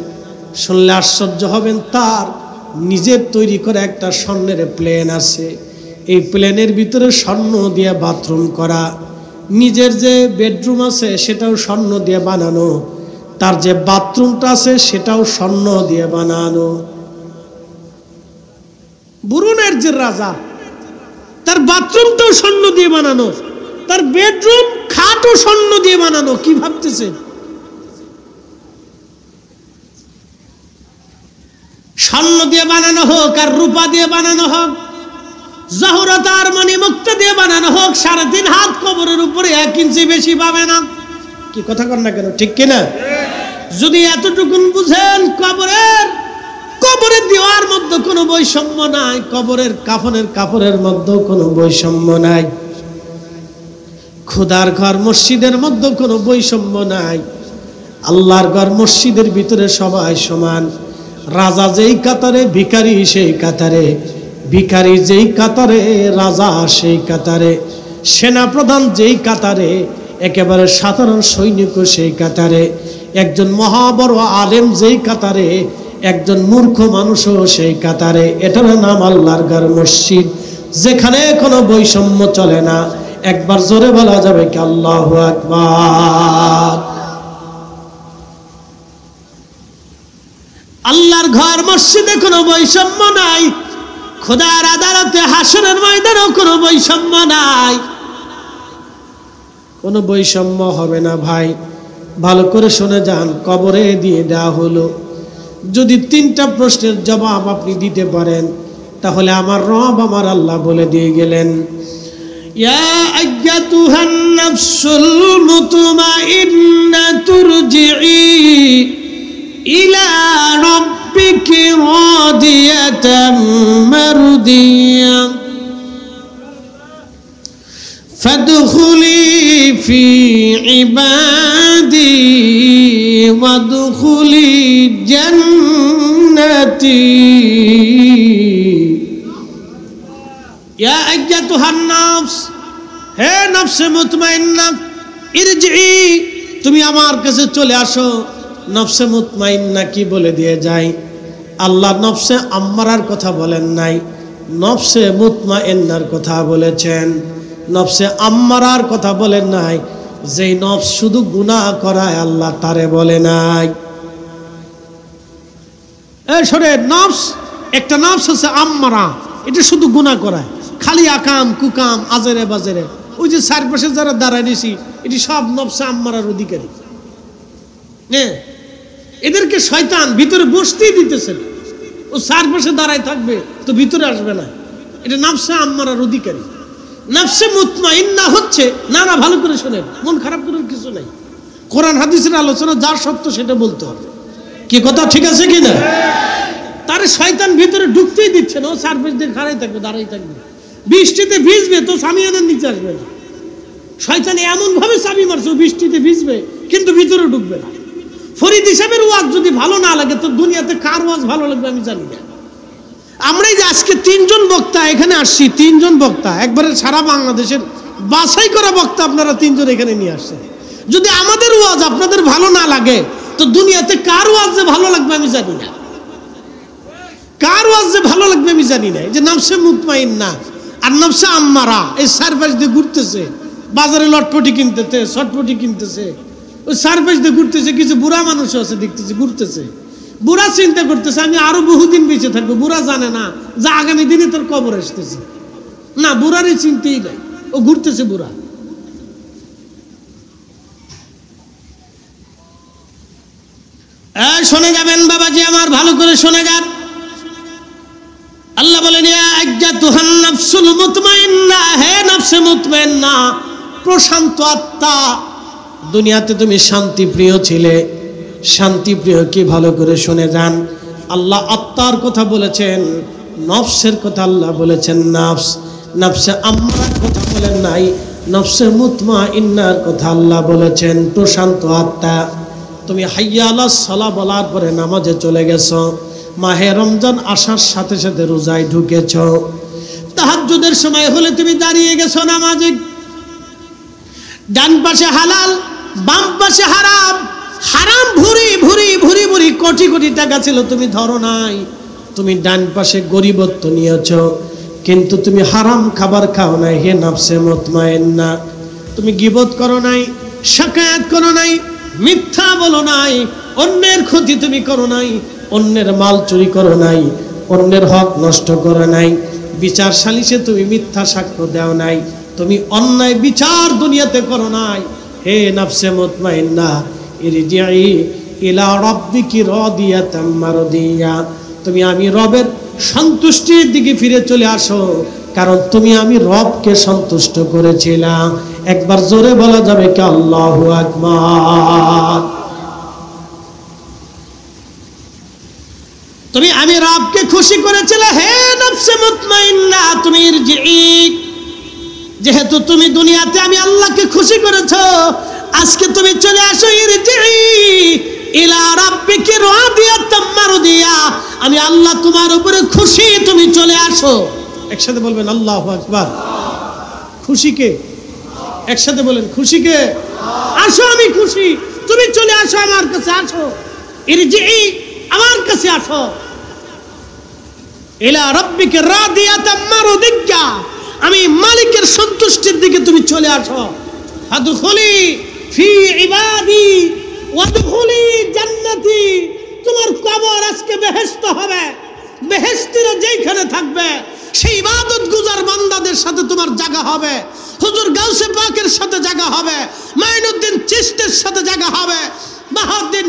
শুনলে আশ্চর্য হবেন, তার নিজের তৈরি করে একটা স্বর্ণের প্লেন আছে। এই প্লেনের ভিতরে স্বর্ণ দিয়ে বাথরুম করা। নিজের যে বেডরুম আছে সেটাও স্বর্ণ দিয়ে বানানো। তার যে বাথরুমটা আছে সেটাও স্বর্ণ দিয়ে বানানো। ব্রুনাইয়ের যে রাজা, তার বাথরুমটাও স্বর্ণ দিয়ে বানানো, তার বেডরুম খাটও স্বর্ণ দিয়ে বানানো। কি ভাবতেছে? স্বর্ণ দিয়ে বানানো হোক আর রূপা দিয়ে বানানো হোক, জহরত আর মণিমুক্তা দিয়ে বানানো হোক, 3.5 হাত কবরের উপরে 1 ইঞ্চি বেশি পাবে না। কি কথা কর না কেন, ঠিক কিনা? যদি এতটুকুন বুঝেন, কবরের দেওয়ার মধ্যে কোনো বৈষম্য নাই, কবরের কাফনের কাপড়ের মধ্যে কোনো বৈষম্য নাই, খোদার ঘর মসজিদের মধ্যে কোনো বৈষম্য নাই। আল্লাহর ঘর মসজিদের ভিতরে সবাই সমান। রাজা যেই কাতারে, ভিখারি সেই কাতারে, ভিখারি যেই কাতারে, রাজা সেই কাতারে, সেনাপ্রধান যেই কাতারে, একেবারে সাধারণ সৈনিক সেই কাতারে, একজন মহাবড় আলেম যেই কাতারে, একজন মূর্খ মানুষও সেই কাতারে। এটার নাম আল্লাহর ঘর মসজিদ, যেখানে কোনো বৈষম্য চলে না। একবার জোরে বলা যাবে কি আল্লাহু আকবার? আল্লাহর ঘর মসজিদে কোনো বৈষম্য নাই। খোদার আদালতে, হাসরের ময়দানেও কোনো বৈষম্য নাই। কোনো বৈষম্য হবে না ভাই, ভালো করে শুনে যান। কবরে দিয়ে দেওয়া হলো, যদি 3টা প্রশ্নের জবাব আপনি দিতে পারেন, তাহলে আমার রব, আমার আল্লাহ বলে দিয়ে গেলেন, ইয়া আইয়াতুহান নাফসুল মুতমাইন্নাতু ইরজিই ইলা রাব্বিকি রাদিয়াতাম মারদিয়া ফাদখুলি ফি ইবাদি ওয়াদখুলি জান্নাতি ইয়া আইয়াতুহান নাফস, হে নফসে মুতমাইন্না, ইরজিই, তুমি আমার কাছে চলে আসো। নফসে মুতমাইন্না কি বলে দিয়ে যায়? আল্লাহ নফসে আম্মারার কথা বলেন নাই, নফসে মুতমাইন্নার কথা বলেছেন। নফসে আম্মারার কথা বলেন নাই, যেই নফস শুধু গুনাহ করায় আল্লাহ তারে বলে নাই। এই শোনে, নফস একটা নফস আছে আম্মারা, এটা শুধু গুনাহ করায়, খালি আকাম কুকাম আজেরে বাজেরে। ওই যে চারপাশে যারা দাঁড়ায় নিছি, এটি সব নফসে আম্মারার অধিকারী। এদেরকে শয়তান ভিতরে বসতেই দিতেছে না। ও চারপাশে দাঁড়ায় থাকবে তো ভিতরে আসবে না। এটা নফসে আম্মারার অধিকারী। নফসে মুতমাইন্না হচ্ছে, না না ভালো করে শোনেন, মন খারাপ করার কিছু নাই। কোরআন হাদিসের আলোচনা যা সত্য সেটা বলতে হবে। কি কথা ঠিক আছে কি না? তারে শয়তান ভিতরে ঢুকতেই দিচ্ছে না। ও চারপাশ দিয়ে খাড়াই থাকবে, দাঁড়াই থাকবে, বৃষ্টিতে ভিজবে তো সামিয়ানার নিচে আসবে না। শয়তান এমন ভাবে চাবি মারছে, বৃষ্টিতে ভিজবে কিন্তু ভিতরে ঢুকবে না। ফরিদ হিসাবের ওয়াজ যদি ভালো না লাগে তো দুনিয়াতে কার ওয়াজ ভালো লাগবে আমি জানি না। আমরাই যে আজকে 3 জন বক্তা এখানে আসছি, 3 জন বক্তা, একবারে সারা বাংলাদেশের বাছাই করা বক্তা আপনারা 3 জন এখানে নিয়ে আসছেন। যদি আমাদের ওয়াজ আপনাদের ভালো না লাগে তো দুনিয়াতে কার ওয়াজ যে ভালো লাগবে আমি জানি না। কার ওয়াজ যে ভালো লাগবে আমি জানি না। এই যে নফসে মুতমাইন্না আর নফসে আম্মারা, এই চারপাশ দিয়ে ঘুরতেছে, বাজারে লটপটি কিনতেছে, শটপটি কিনতেছে, ওই চারপাশ দিয়ে ঘুরতেছে। কিছু বুড়া মানুষ আছে দেখতেছে ঘুরতেছে। বুড়া চিন্তা করতেছে আমি আরো বহুদিন বেঁচে থাকবো। বুড়া জানে না যে আগামী দিনে তোর কবর আসতেছে। না, বুড়ারই চিন্তাই নাই, ও ঘুরতেছে বুড়া। শুনে যাবেন বাবাজি আমার, ভালো করে শুনে যান। আল্লাহ বলেন ইয়া আইয়াতুহান নাফসুল মুতমাইন্না, হে নফসে মুতমাইন্না, প্রশান্ত আত্মা। দুনিয়াতে তুমি শান্তি প্রিয় ছিলে, শান্তি প্রিয় কি ভালো করে শুনে যান। আল্লাহ আত্মার কথা বলেছেন, নফসের কথা আল্লাহ বলেছেন নফস। নফসে আম্মারার কথা বলেন নাই, নফসে মুতমাইন্নার কথা আল্লাহ বলেছেন প্রশান্ত আত্মা। তুমি হাইয়া আলাস সালাহ বলার পরে নামাজে চলে গেছো, মাহে রমজান আসার সাথে সাথে রোজায় ঢুকেছ, তাহাজ্জুদের সময় হলে তুমি দাঁড়িয়ে গেছো নামাজে। ডান পাশে হালাল, বাম পাশে হারাম। হারাম ভুরি ভুরি ভুরি ভুরি কোটি কোটি টাকা ছিল, তুমি ধরো নাই। তুমি ডান পাশে গরিবত্ব নিয়েছ, কিন্তু তুমি হারাম খাবার খাও নাই। হে নফসে মুতমাইন্না, তুমি গীবত করো নাই, শাকায়াত করো নাই, মিথ্যা বলো নাই, অন্যের ক্ষতি তুমি করো নাই, অন্যের মাল চুরি করো নাই, অন্যের হক নষ্ট করো নাই, বিচার সালিশে তুমি মিথ্যা সাক্ষ্য দাও নাই, তুমি অন্যায় বিচার দুনিয়াতে করো নাই। হে নফসে মুতমাইন্না, ইরজিই ইলা রাব্বিকি রাদিয়াতাম মারদিয়া, তুমি আমি রবের সন্তুষ্টির দিকে ফিরে চলে আসো, কারণ তুমি আমি রবকে সন্তুষ্ট করেছিলাম। একবার জোরে বলা যাবে কি আল্লাহু আকবার। তুমি আমি রবকে খুশি করেছিলে। হে নফসে মুতমাইন্না, তুমি ইরজিই, যেহেতু তুমি দুনিয়াতে আমি আল্লাহকে খুশি করেছো, আজকে তুমি চলে আসো ইরজিই ইলা রাব্বিকি রাদিয়াতাম মারদিয়া, আমি আল্লাহ তোমার উপরে খুশি, তুমি চলে আসো। একসাথে বলবেন আল্লাহু আকবার। খুশি কে? একসাথে বলেন খুশি কে? আসো, আমি খুশি, তুমি চলে আসো আমার কাছে, আসো ইরজিই, আমার কাছে আসো। ইলা রাব্বিকি রাদিয়াতাম মারদিয়া, আমি মালিকের সন্তুষ্টির দিকে তুমি চলে আসো। ফাদখুলি ফি ইবাদি ওয়াদখুলি জান্নাতি, তোমার কবর আজকে বেহেশত হবে। বেহেশতিরা যেখানে থাকবে সেই ইবাদত গুজার বান্দাদের সাথে তোমার জায়গা হবে। হুজুর গাউসে পাকের সাথে জায়গা হবে, মাইনুদ্দিন চিশতির সাথে জায়গা হবে, বাহাউদ্দিন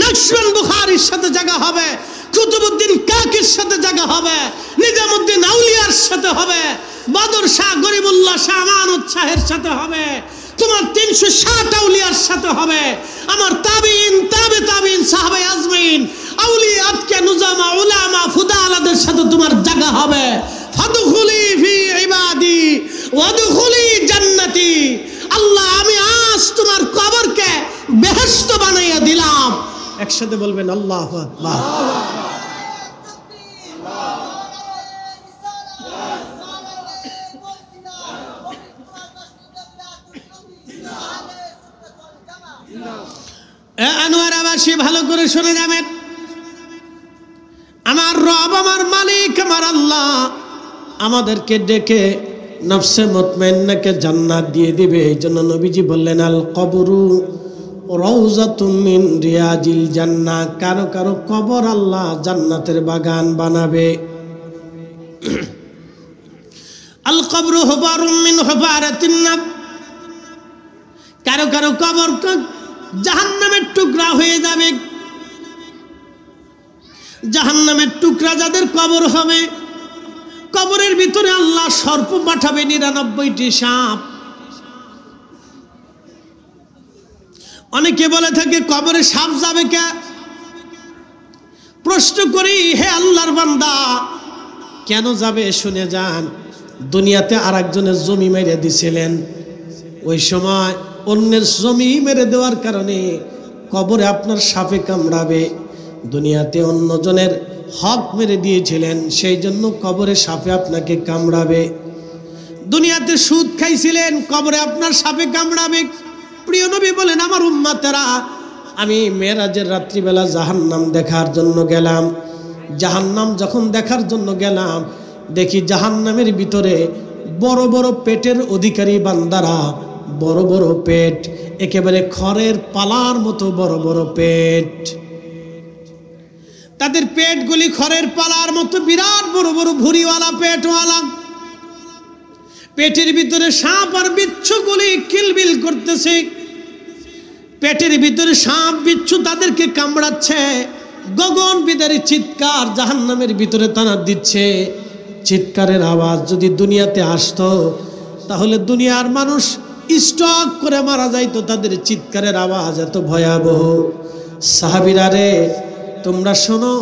নকশবন্দ বুখারীর সাথে জায়গা হবে, কুতুবউদ্দিন কাকির সাথে জায়গা হবে, নিজামউদ্দিন আউলিয়ার সাথে হবে, বদর শাহ, গরিবুল্লাহ শাহ, আমানত শাহের সাথে হবে, তোমার 360 আউলিয়ার সাথে হবে, আমার তাবিঈন, তাবে তাবিঈন, সাহাবায়ে আজমাইন, আউলিয়া, আতকিয়া, নুজামা, উলামা, ফুদালাদের সাথে তোমার জায়গা হবে। ফাদখুলি ফি ইবাদি ওয়াদখুলি জান্নাতি। আল্লাহ, আমি আজ তোমার কবরকে বেহেশত বানাইয়া দিলাম। একসাথে বলবেন আল্লাহু আকবার। আনোয়ারাবাসী ভালো করে শুনে যাবেন, আমার রব, আমার মালিক, আমার আল্লাহ আমাদেরকে ডেকে নফসে মুতমাইন্নাকে জান্নাত দিয়ে দিবে। এই জন্য নবীজি বললেন, আল কবরু রাউযাতুম মিন রিয়াজিল জান্নাহ। কারো কারো কবর আল্লাহ জান্নাতের বাগান বানাবে। আল কবরু হুবারুম মিন হুবারাতিন নার। কারো কারো কবর জাহান্নামের টুকরা হয়ে যাবে। জাহান্নামের টুকরা যাদের কবর হবে, কবরের ভিতরে আল্লাহ সর্প পাঠাবে 99টি সাপ। অনেকে বলে থাকে কবরে সাপ যাবে কে? প্রশ্ন করি, হে আল্লাহর বান্দা, কেন যাবে শুনে যান। দুনিয়াতে আরেকজনের জমি মেরে দিছিলেন, ওই সময় অন্যের জমি মেরে দেওয়ার কারণে কবরে আপনার সাপে কামড়াবে। দুনিয়াতে অন্যজনের হক মেরে দিয়েছিলেন, সেই জন্য কবরে সাপে আপনাকে কামড়াবে। দুনিয়াতে সুদ খাইছিলেন, কবরে আপনার সাপে কামড়াবে। প্রিয় নবী বলেন, আমার উম্মতেরা, আমি মেরাজের রাত্রিবেলা জাহান্নাম দেখার জন্য গেলাম। জাহান্নাম যখন দেখার জন্য গেলাম, দেখি জাহান্নামের ভিতরে বড় বড় পেটের অধিকারী বান্দারা, বড় বড় পেট, একেবারে খড়ের পালার মতো বড় বড় পেট। তাদের পেটগুলি খড়ের পালার মতো বিরাট বড় বড় ভুঁড়িওয়ালা পেটওয়ালা। পেটের ভিতরে সাপ আর বিচ্ছুগুলি কিলবিল করতেছে। পেটের ভিতরে সাপ বিচ্ছু তাদেরকে কামড়াচ্ছে। গগন বিদারী চিৎকার জাহান্নামের ভিতরে তারা দিচ্ছে। চিৎকারের আওয়াজ যদি দুনিয়াতে আসতো, তাহলে দুনিয়ার মানুষ স্টক করে মারা যাইতো। তাদের চিৎকারের আওয়াজ এত ভয়াবহ। সাহাবীরা রে, তোমরা শোনো,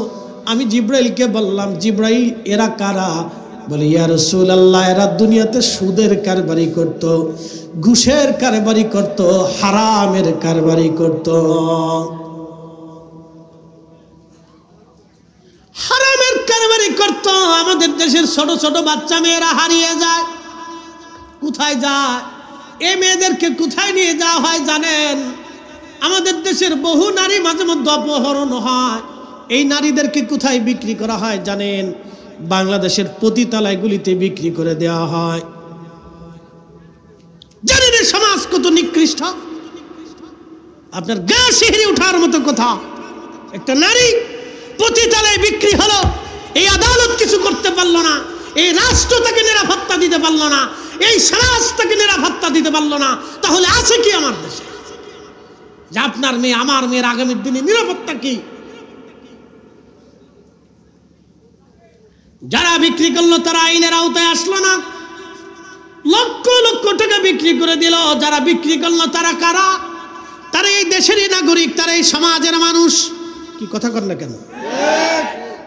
আমি জিব্রাইলকে বললাম, জিব্রাইল, এরা কারা? বলে, ইয়া রাসূলুল্লাহ, এরা দুনিয়াতে সুদের কারবারি করত, ঘুষের কারবারি করত, হারামের কারবারি করত। হারামের কারবারি করত। আমাদের দেশের ছোট ছোট বাচ্চা মেয়েরা হারিয়ে যায়। কোথায় যায়? এই মেয়েদেরকে কোথায় নিয়ে যাওয়া হয় জানেন? আমাদের দেশের বহু নারী মাঝে মধ্যে অপহরণ হয়। এই নারীদেরকে কোথায় বিক্রি করা হয় জানেন? বাংলাদেশের পতিতালয়গুলিতে বিক্রি করে দেওয়া হয়। জানেন এই সমাজ কত নিকৃষ্ট? আপনার গা শিহরে ওঠার মতো কথা। একটা নারী পতিতালয়ে বিক্রি হলো, এই আদালত কিছু করতে পারলো না, এই রাষ্ট্র তাকে নিরাপত্তা দিতে পারলো না, এই সমাজ তাকে নিরাপত্তা দিতে পারলো না। তাহলে আছে কি আমার দেশে? যে আপনার মেয়ে, আমার মেয়ের আগামীর দিনে নিরাপত্তা কি? যারা বিক্রি করলো তারা আইনের আওতায় আসলো না, লক্ষ লক্ষ টাকা বিক্রি করে দিল। যারা বিক্রি করলো তারা কারা? তারা এই দেশেরই নাগরিক, তারা এই সমাজের মানুষ। কি কথা কর না কেন?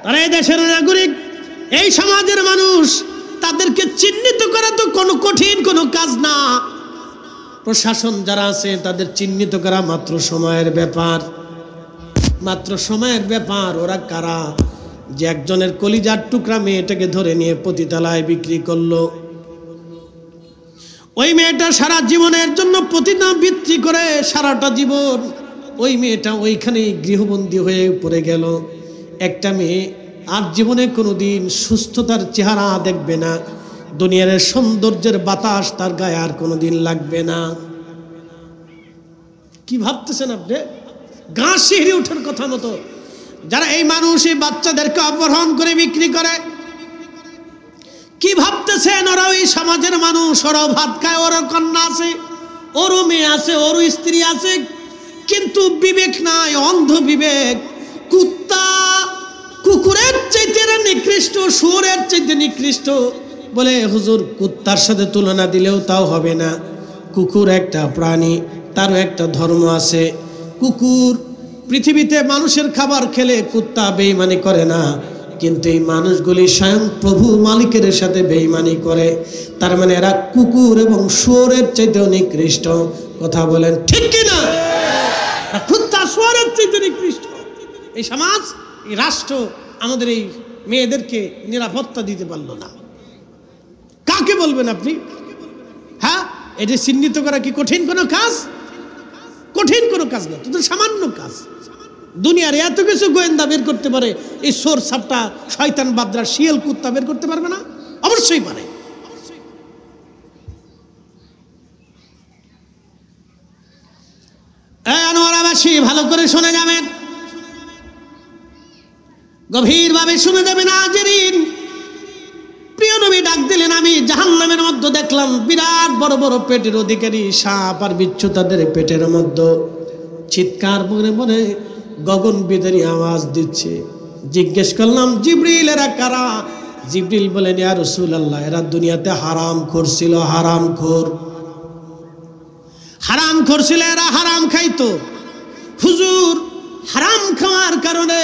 তারা এই দেশের নাগরিক, এই সমাজের মানুষ। তাদেরকে চিহ্নিত করা তো কোনো কঠিন কোনো কাজ না। প্রশাসন যারা আছে তাদের চিহ্নিত করা মাত্র সময়ের ব্যাপার, মাত্র সময়ের ব্যাপার। ওরা কারা? যে একজনের কলিজার টুকরা মেয়েটাকে ধরে নিয়ে পতিতালয়ে বিক্রি করলো। ওই মেয়েটা সারা জীবনের জন্য পতিতা বিক্রি করে সারাটা জীবন ওই মেয়েটা ওইখানেই গৃহবন্দী হয়ে পড়ে গেল। একটা মেয়ে আর জীবনে কোনোদিন সুস্থতার চেহারা দেখবে না, দুনিয়ার সৌন্দর্যের বাতাস তার গায়ে আর কোনোদিন লাগবে না। কি ভাবতেছেন আপনি? গা শিহরে ওঠার কথা মতো। যারা এই মানুষ এই বাচ্চাদেরকে অপহরণ করে বিক্রি করে, কি ভাবতেছেন? ওরা ওই সমাজের মানুষ, ওরাও ভাত খায়, ওরও কন্যা আছে, ওরও মেয়ে আছে, ওরও স্ত্রী আছে, কিন্তু বিবেক নাই, অন্ধ বিবেক। কুত্তা কুকুরের চাইতে নিকৃষ্ট, শুয়োরের চাইতে নিকৃষ্ট। বলে হুজুর কুত্তার সাথে তুলনা দিলেও তাও হবে না, কুকুর একটা প্রাণী, তারও একটা ধর্ম আছে। কুকুর পৃথিবীতে মানুষের খাবার খেলে কুত্তা বেঈমানি করে না, কিন্তু এই মানুষগুলি স্বয়ং প্রভু মালিকের সাথে বেঈমানি করে। তার মানে এরা কুকুর এবং শুয়োরের চাইতেও নিকৃষ্ট। কথা বলেন ঠিক কিনা? কুত্তা শুয়োরের চাইতে নিকৃষ্ট। এই সমাজ, এই রাষ্ট্র আমাদের এই মেয়েদেরকে নিরাপত্তা দিতে পারলো না। কাকে বলবেন আপনি? হ্যাঁ, এটা চিহ্নিত করা কি কঠিন কোনো কাজ? কঠিন কোনো কাজ না, তো সামান্য কাজ। দুনিয়ার এত কিছু গোয়েন্দা বের করতে পারে, এই সোর সাপটা শয়তান বাদরা শিয়াল কুত্তা বের করতে পারবে না? অবশ্যই পারে। আনোয়ারাবাসী ভালো করে শুনে যাবেন, গভীরভাবে শুনে যাবেন। হাজিরিন, প্রিয় নবী ডাক দিলেন, আমি জাহান্নামের মধ্যে দেখলাম বিরাট বড় বড় পেটের অধিকারী সাপ আর বিচ্ছু তাদের পেটের মধ্যে চিৎকার মনে মনে গগন বিদারী আওয়াজ দিচ্ছে। জিজ্ঞেস করলাম, জিবরিল এরা কারা? জিবরিল বলেন, ইয়া রাসূলুল্লাহ, এরা দুনিয়াতে হারাম করছিল, হারাম করছিল, এরা হারাম খাইতো। হুজুর, হারাম খাওয়ার কারণে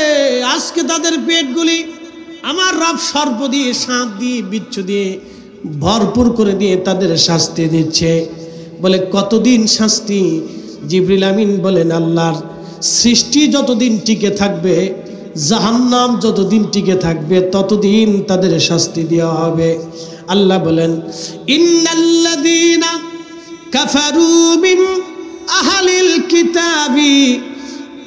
আজকে তাদের পেটগুলি আমার রব সর্প দিয়ে, সাপ দিয়ে, বিচ্ছু দিয়ে ভরপুর করে দিয়ে তাদের শাস্তি দিচ্ছে। বলে কতদিন শাস্তি? জিবরিল আমিন বলেন, আল্লাহর সৃষ্টি যতদিন টিকে থাকবে, জাহান্নাম যতদিন টিকে থাকবে, ততদিন তাদের শাস্তি দেওয়া হবে। আল্লাহ বলেন, ইন্নাল্লাযীনা কাফারু মিন আহলিল কিতাবি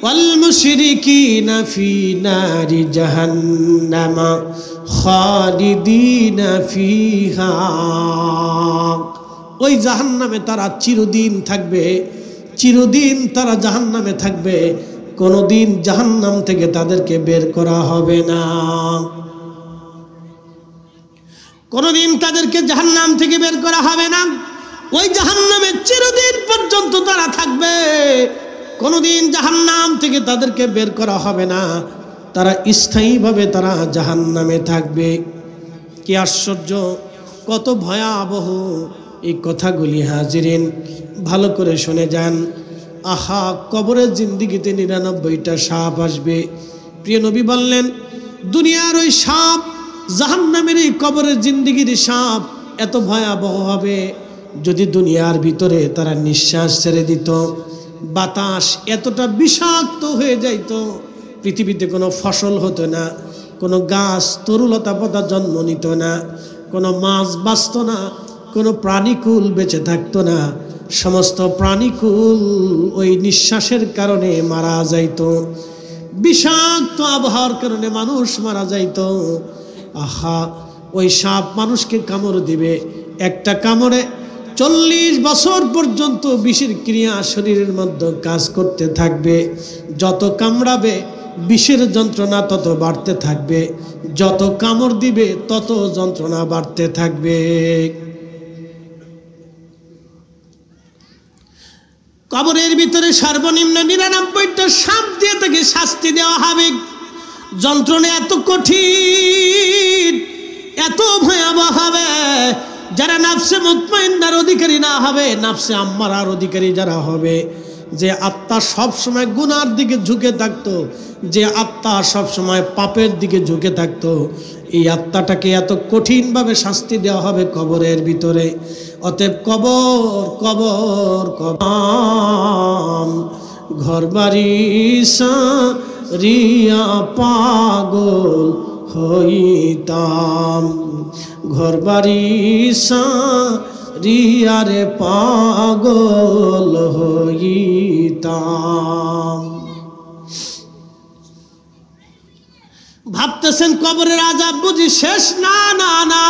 ওয়াল মুশরিকিনা ফি নারি জাহান্নামা খালিদিনা ফিহা। ওই জাহান্নামে তারা চিরদিন থাকবে, চিরদিন তারা জাহান্নামে থাকবে, কোনোদিন জাহান্নাম থেকে তাদেরকে বের করা হবে না, কোনোদিন তাদেরকে জাহান্নাম থেকে বের করা হবে না। ওই জাহান্নামে চিরদিন পর্যন্ত তারা থাকবে, কোনোদিন জাহান্নাম থেকে তাদেরকে বের করা হবে না, তারা স্থায়ীভাবে তারা জাহান্নামে থাকবে। কি আশ্চর্য, কত ভয়াবহ এই কথাগুলি। হাজিরিন, ভালো করে শুনে যান। আহা, কবরের জিন্দিগিতে 99টা সাপ আসবে। প্রিয় নবী বললেন, দুনিয়ার ওই সাপ, জাহান্নামের এই কবরের জিন্দিগির সাপ এত ভয়াবহ হবে, যদি দুনিয়ার ভিতরে তারা নিঃশ্বাস ছেড়ে দিত, বাতাস এতটা বিষাক্ত হয়ে যাইত, পৃথিবীতে কোনো ফসল হতো না, কোনো গাছ তরুলতা পাতা জন্ম নিত না, কোনো মাছ বাঁচত না, কোনো প্রাণীকুল বেঁচে থাকতো না। সমস্ত প্রাণীকুল ওই নিঃশ্বাসের কারণে মারা যাইত, বিষাক্ত আবহাওয়ার কারণে মানুষ মারা যাইত। আহা, ওই সাপ মানুষকে কামড় দিবে, একটা কামড়ে 40 বছর পর্যন্ত বিষের ক্রিয়া শরীরের মধ্যে কাজ করতে থাকবে। যত কামড়াবে বিষের যন্ত্রণা তত বাড়তে থাকবে, যত কামড় দিবে তত যন্ত্রণা বাড়তে থাকবে। কবরের ভিতরে সর্বনিম্ন 99টা সাপ দিয়ে তাকে শাস্তি দেওয়া হবে। যন্ত্রণা এত কঠিন, এত ভয়াবহ হবে, যারা নাফসে মুতমাইন্নার অধিকারী না হবে, নাফসে আম্মারার অধিকারী যারা হবে, যে আত্মা সব সময় গুনার দিকে ঝুঁকে থাকতো, যে আত্মা সব সময় পাপের দিকে ঝুঁকে থাকতো, এই আত্মাটাকে এত কঠিনভাবে শাস্তি দেওয়া হবে কবরের ভিতরে। অতএব কবর কবর কবর, ঘর বাড়ি সারিয়া পাগল হইতাম, ঘর বাড়ি সারিয়ারে পাগল হইতাম। ভাবতেছেন কবরের আযাব বুঝি শেষ? না না না,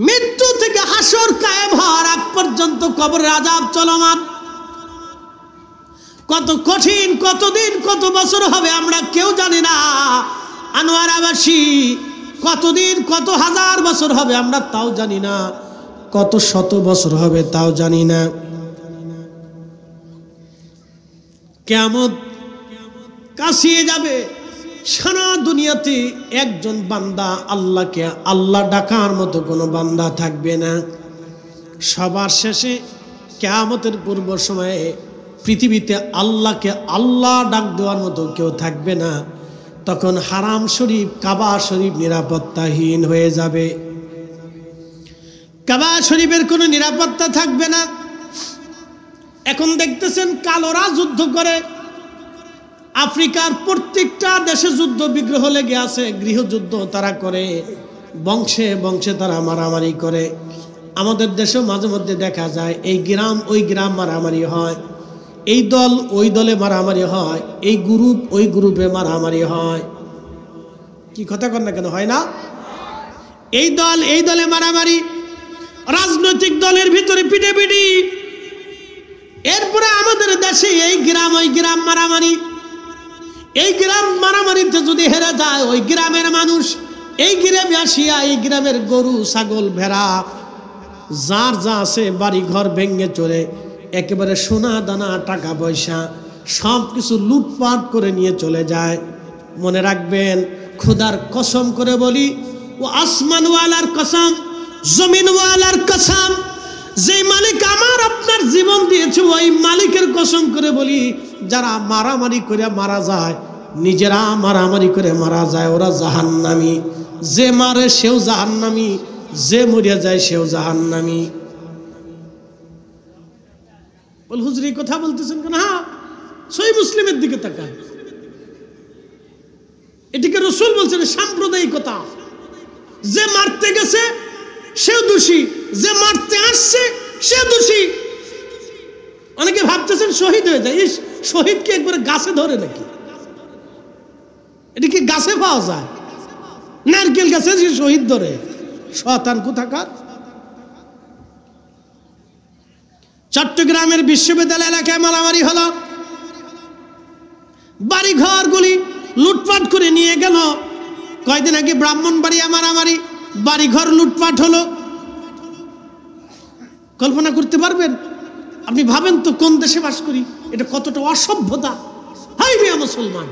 মৃত্যু থেকে হাসর কায়েম হওয়ার আগ পর্যন্ত কবরের আযাব চলমান। কত কঠিন, কতদিন, কত বছর হবে আমরা কেউ জানি না। আনোয়ারাবাসী, কতদিন, কত হাজার বছর হবে আমরা তাও জানি না, কত শত বছর হবে তাও জানি না। কিয়ামত কাছিয়ে যাবে, সারা দুনিয়াতে একজন বান্দা আল্লাহকে আল্লাহ ডাকার মতো কোনো বান্দা থাকবে না। সবার শেষে কিয়ামতের পূর্ব সময়ে পৃথিবীতে আল্লাহকে আল্লাহ ডাক দেওয়ার মতো কেউ থাকবে না। তখন হারাম শরীফ কাবা শরীফ নিরাপত্তাহীন হয়ে যাবে। কাবা শরীফের কোনো নিরাপত্তা থাকবে না। এখন দেখতেছেন কালোরা যুদ্ধ করে, আফ্রিকার প্রত্যেকটা দেশে যুদ্ধ বিগ্রহ লেগে আছে, গৃহযুদ্ধ তারা করে, বংশে বংশে তারা মারামারি করে। আমাদের দেশেও মাঝে মধ্যে দেখা যায় এই গ্রাম ওই গ্রাম মারামারি হয়, এই দল ওই দলে মারামারি হয়, এই গ্রুপ ওই গ্রুপে মারামারি হয়। কি কথা কর না কেন, হয় না? এই দল এই দলে মারামারি, রাজনৈতিক দলের ভিতরে পিটাপিটি। এরপরে আমাদের দেশে এই গ্রাম ওই গ্রাম মারামারি। এই গ্রাম মারামারিতে যদি হেরে যায় ওই গ্রামের মানুষ এই গ্রামে আসিয়া এই গ্রামের গরু ছাগল ভেড়া যার যা আছে বাড়ি ঘর ভেঙে চলে একেবারে সোনা দানা টাকা পয়সা সব কিছু লুটপাট করে নিয়ে চলে যায়। মনে রাখবেন, খোদার কসম করে বলি, ও আসমানওয়ালার কসম, জমিনওয়ালার কসম, যে মালিক আমার আপনার জীবন দিয়েছে ওই মালিকের কসম করে বলি, যারা মারামারি করে মারা যায়, নিজেরা মারামারি করে মারা যায়, ওরা জাহান্নামী। যে মারে সেও জাহান্নামী, যে মরিয়া যায় সেও জাহান্নামী। বল হুজুর এই কথা বলতেছেন কেন? হ্যাঁ, সহিহ মুসলিমের দিকে তাকান, এটিকে রাসূল বলছেন সাম্প্রদায়িকতা। যে মারতে গেছে সেও দোষী, যে মারতে আসছে সে দোষী। অনেকে ভাবতেছেন শহীদ হয়ে যায়। এই শহীদ কি একবারে গাছে ধরে নাকি? এটি কি গাছে পাওয়া যায়? নারকেল গাছে যে শহীদ ধরে, শয়তান কোথাকার। চট্টগ্রামের বিশ্ববিদ্যালয় এলাকায় মারামারি হলো, বাড়ি ঘরগুলি লুটপাট করে নিয়ে গেল। কয়দিন আগে ব্রাহ্মণবাড়িয়া মারামারি, বাড়ি ঘর লুটপাট হলো। কল্পনা করতে পারবেন? আপনি ভাবেন তো কোন দেশে বাস করি, এটা কতটা অসভ্যতা। হাই মিয়া মুসলমান,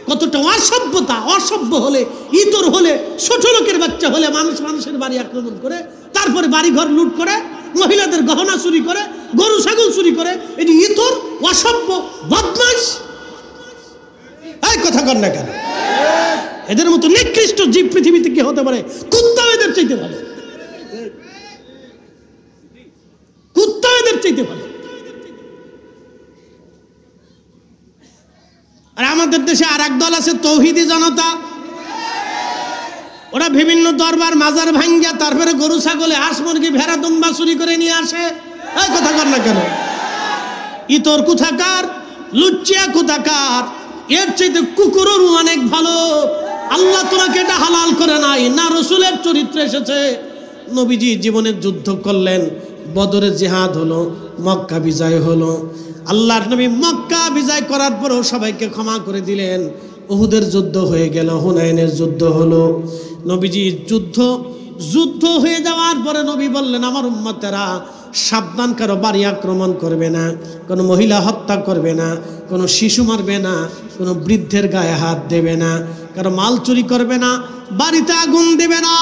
কতটা অসভ্যতা। অসভ্য হলে, ইতর হলে, ছোট লোকের বাচ্চা হলে মানুষ মানুষের বাড়ি আক্রমণ করে, তারপরে বাড়ি ঘর লুট করে, মহিলাদের গহনা চুরি করে, গরু ছাগল চুরি করে। এটি ইতর, অসভ্য, বদমাশ। এই কথা কর না কেন? এদের মতো নিকৃষ্ট জীব পৃথিবীতে কি হতে পারে? কুত্তা এদের চাইতে ভালো, কুত্তা এদের চাইতে ভালো। আর আমাদের দেশে আর এক দল আছে তৌহিদি জনতা। ওরা বিভিন্ন দরবার মাজার ভাঙ্গিয়া তারপরে গরু ছাগলে হাঁস মুরগি ভেড়া দুম্বা চুরি করে নিয়ে আসে। এই কথা কর না কেন? ইতর কোথাকার, লুচ্চিয়া কোথাকার। এর চাইতে কুকুরও অনেক ভালো। আল্লাহ তোমাকে এটা হালাল করে নাই না, রসুলের চরিত্রে এসেছে। নবীজি জীবনের যুদ্ধ করলেন, বদরের জিহাদ হলো, মক্কা বিজয় হলো। আল্লাহর নবী মক্কা বিজয় করার পরও সবাইকে ক্ষমা করে দিলেন। উহুদের যুদ্ধ হয়ে গেল, হুনাইনের যুদ্ধ হলো। নবীজি যুদ্ধ হয়ে যাওয়ার পরে নবী বললেন, আমার উম্মতেরা সাবধান, কারো বাড়ি আক্রমণ করবে না, কোনো মহিলা হত্যা করবে না, কোনো শিশু মারবে না, কোনো বৃদ্ধের গায়ে হাত দেবে না, কারো মাল চুরি করবে না, বাড়িতে আগুন দেবে না,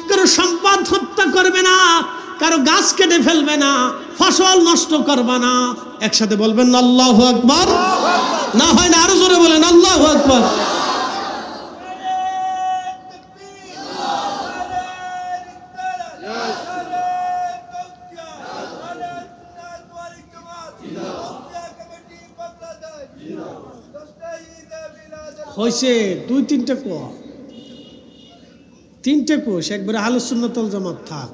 কারো সম্পদ হত্যা করবে না, কারো গাছ কেটে ফেলবে না, ফসল নষ্ট করবে না। একসাথে বলবেন আল্লাহু আকবার। না হয় না, আরো জোরে বলেন আল্লাহু আকবার। হয়েছে দুই তিনটে কোষ একবারে আহলে সুন্নাত ওয়াল জামাত থাক,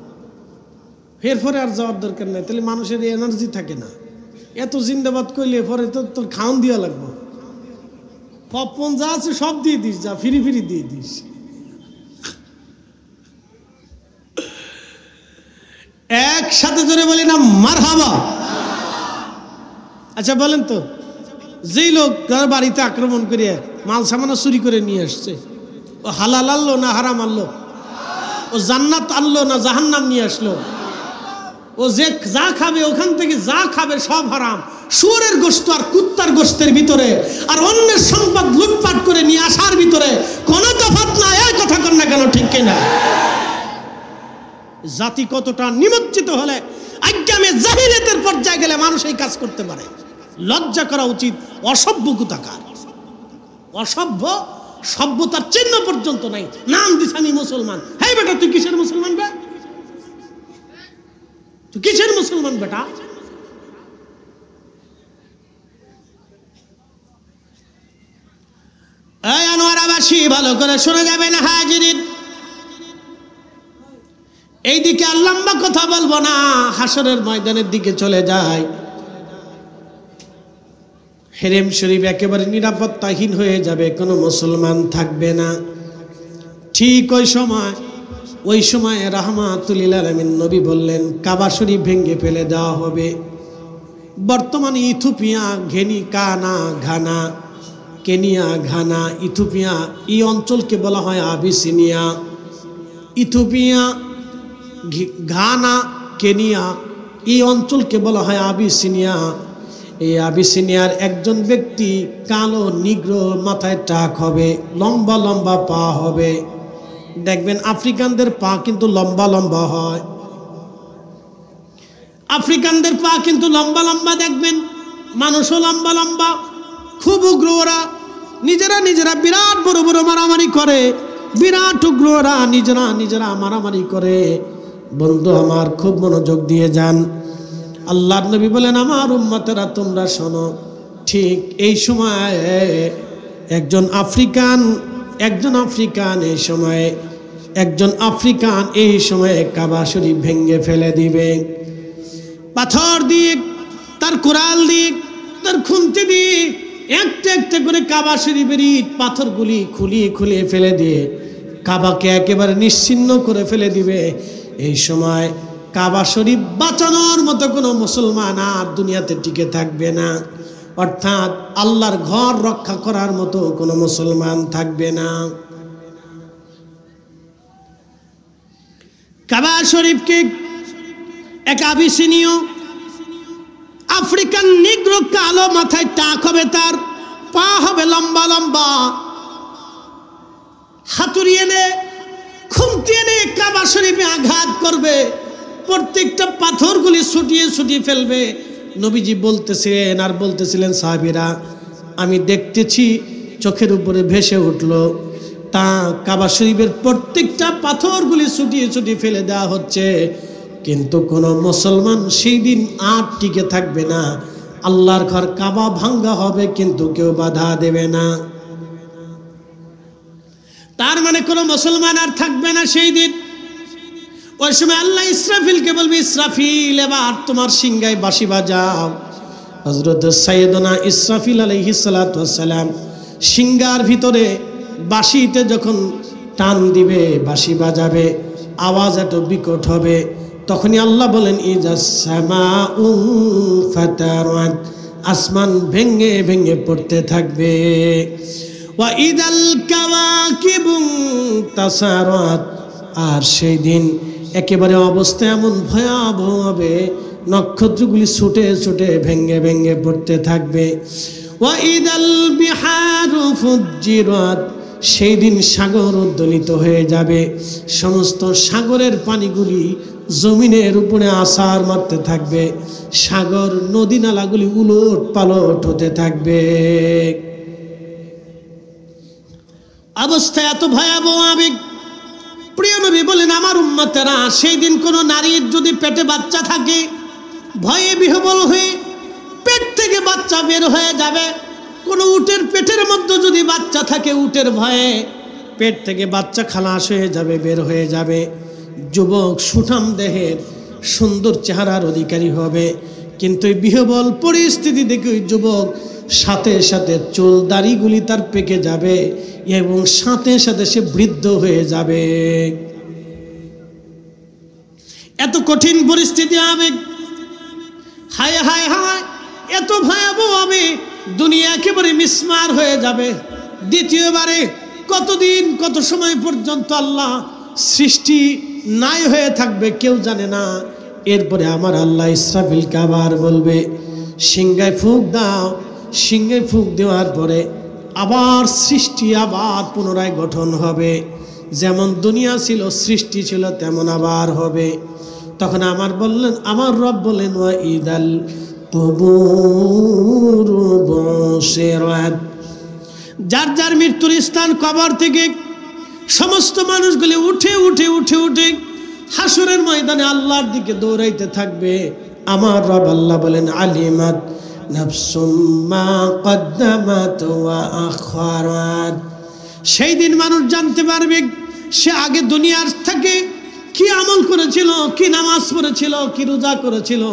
এরপরে আর যাওয়ার দরকার নেই। তাহলে মানুষের এনার্জি থাকে না। এত জিন্দাবাদ করলে পরে তো তোর খাওয়ান দিয়া লাগবে। পপকর্ন যা আছে সব দিয়ে দিস, যা ফিরি ফিরি দিয়ে দিস। একসাথে জোরে বলি না মারহাবা। আচ্ছা বলেন তো, যেই লোক তার বাড়িতে আক্রমণ করে মাল সামানা চুরি করে নিয়ে আসছে, ও হালাল আনলো না হারাম আনলো? ও জান্নাত আনলো না জাহান্নাম নিয়ে আসলো? ও যে যা খাবে ওখান থেকে যা খাবে সব হারাম। শুয়োরের গোশত আর কুত্তার গোশতের ভিতরে আর অন্যের সম্পদ লুটপাট করে নিয়ে আসার ভিতরে কিনা? জাতি কতটা নিমজ্জিত হলে আজ্ঞামে জাহিলিয়াতের পর্যায়ে গেলে মানুষ এই কাজ করতে পারে। লজ্জা করা উচিত। অসভ্য কুতাকার, অসভ্য, সভ্যতার চিহ্ন পর্যন্ত নাই। নাম দিস আমি মুসলমান। হে বেটা, তুই কিসের মুসলমান বে? তুই কিসের মুসলমান বেটা? এই আনোয়ারাবাসী ভালো করে শুনে যাবেন হাজিরিন। এইদিকে আর লম্বা কথা বলবো না, হাসরের ময়দানের দিকে চলে যায়। হেরেম শরীফ একেবারে নিরাপত্তাহীন হয়ে যাবে, কোনো মুসলমান থাকবে না। ঠিক ওই সময় রাহমাতুল লিল আলামিন নবী বললেন, কাবা শরীফ ভেঙে ফেলে দেওয়া হবে। বর্তমানে Ethiopia, Ghana, Kenya, Ghana, Ethiopia, এই অঞ্চলকে বলা হয় আবিসিনিয়া। ইথিওপিয়া, ঘানা, কেনিয়া, এই অঞ্চলকে বলা হয় আবিসিনিয়া। এই আবিসিনিয়ার একজন ব্যক্তি কালো নিগ্রো, মাথায় টাক হবে, লম্বা লম্বা পা হবে। দেখবেন আফ্রিকানদের পা কিন্তু লম্বা লম্বা হয়। আফ্রিকানদের পা কিন্তু লম্বা লম্বা, দেখবেন মানুষও লম্বা লম্বা, খুব উগ্র ওরা। নিজেরা বিরাট বড় বড় মারামারি করে, বিরাট উগ্র ওরা, নিজেরা মারামারি করে। বন্ধু আমার, খুব মনোযোগ দিয়ে যান। আল্লাহর নবী বলেন, আমার উম্মতেরা তোমরা শোনো। ঠিক এই সময় একজন আফ্রিকান এই সময়ে কাবা শরীফ ভেঙে ফেলে দিবে। পাথর দিয়ে, তার কোরাল দিয়ে, তার খুন্তি দিয়ে একটা একটা করে কাবা শরীফের ইট পাথরগুলি খুলিয়ে ফেলে দিয়ে কাবাকে একেবারে নিশ্চিহ্ন করে ফেলে দিবে। এই সময় কাবা শরীফ বাঁচানোর মতো কোনো মুসলমান আর দুনিয়াতে টিকে থাকবে না। অর্থাৎ আল্লাহর ঘর রক্ষা করার মতো কোনো মুসলমান থাকবে না। কাবা শরীফকে এক আবিসিনীয় আফ্রিকান নিগ্রো, কালো, মাথায় টাক হবে, তার পা হবে লম্বা লম্বা, হাতুড়ি এনে, খুন্তি এনে কাবা শরীফে আঘাত করবে, প্রত্যেকটা পাথরগুলি ছুটিয়ে ফেলবে। নবীজি বলতেছিলেন সাহাবীরা, আমি দেখতেছি চোখের উপরে ভেসে উঠল, তা কাবা শরীফের প্রত্যেকটা পাথরগুলি ছুটিয়ে ফেলে দেওয়া হচ্ছে। কিন্তু কোনো মুসলমান সেই দিন আর টিকে থাকবে না। আল্লাহর ঘর কাবা ভাঙ্গা হবে, কিন্তু কেউ বাধা দেবে না। তার মানে কোনো মুসলমান আর থাকবে না সেই দিন। ওই সময় আল্লাহ ইসরাফিলকে বলবে, ইসরাফিল, এবার তোমার সিংহায় বাঁশি বাজাও। হযরত সাইয়েদনা ইসরাফিল আলাইহিস সালাতু ওয়াস সালাম সিংহার ভিতরে বাঁশিতে যখন টান দিবে, বাঁশি বাজাবে, আওয়াজ এত বিকট হবে, তখনই আল্লাহ বলেন, ইজাস সামাউ ফাতারাত, আসমান ভেঙে পড়তে থাকবে। ওয়া ইদাল কাওয়াকিবু তাসারাত, আর সেই দিন একেবারে অবস্থা এমন ভয়াবহ হবে, নক্ষত্রগুলি ছুটে ভেঙে পড়তে থাকবে। ওয়া ইদাল বিহারু ফুজ্জিরাত, সেই দিন সাগর উদ্দোলিত হয়ে যাবে, সমস্ত সাগরের পানিগুলি জমিনের উপরে আছাড় মারতে থাকবে, সাগর নদী নালাগুলি উলট পালট হতে থাকবে। অবস্থা এত ভয়াবহ আবেগ। প্রিয় নবী বলেন, আমার উম্মতেরা, সেই দিন কোনো নারীর যদি পেটে বাচ্চা থাকে, ভয়ে বিহ্বল হয়ে পেট থেকে বাচ্চা বের হয়ে যাবে। কোনো উটের পেটের মধ্যে যদি বাচ্চা থাকে, উটের ভয়ে পেট থেকে বাচ্চা খালাস হয়ে যাবে, বের হয়ে যাবে। যুবক সুঠাম দেহের, সুন্দর চেহারার অধিকারী হবে, কিন্তু এই বিহ্বল পরিস্থিতি দেখে ওই যুবক সাথে চুল দাড়িগুলি তার পেকে যাবে এবং সাথে সে বৃদ্ধ হয়ে যাবে। এত কঠিন পরিস্থিতি হবে, হায় হায় হায়, এত ভয়াবহ হবে, দুনিয়া একেবারে মিসমার হয়ে যাবে। দ্বিতীয়বারে কতদিন, কত সময় পর্যন্ত আল্লাহ সৃষ্টি নাই হয়ে থাকবে কেউ জানে না। এরপরে আমার আল্লাহ ইসরাফিলকে আবার বলবে, সিংহায় ফুঁক দাও। সিংহায় ফুঁক দেওয়ার পরে আবার সৃষ্টি আবার পুনরায় গঠন হবে। যেমন দুনিয়া ছিল, সৃষ্টি ছিল, তেমন আবার হবে। তখন আমার রব বললেন ওয়া ইদাল কুবুর বুসিরাত, যার যার মৃত্যুর স্থান কবর থেকে সমস্ত মানুষগুলি উঠে উঠে উঠে উঠে হাসরের ময়দানে আল্লাহর দিকে দৌড়াইতে থাকবে। আমার রব আল্লাহ বলেন আলিমাত নাফসুম মা কদ্দামাত ওয়া আখারাত, সেই দিন মানুষ জানতে পারবে সে আগে দুনিয়ার থেকে কি আমল করেছিল, কি নামাজ পড়েছিল, কি রোজা করেছিল,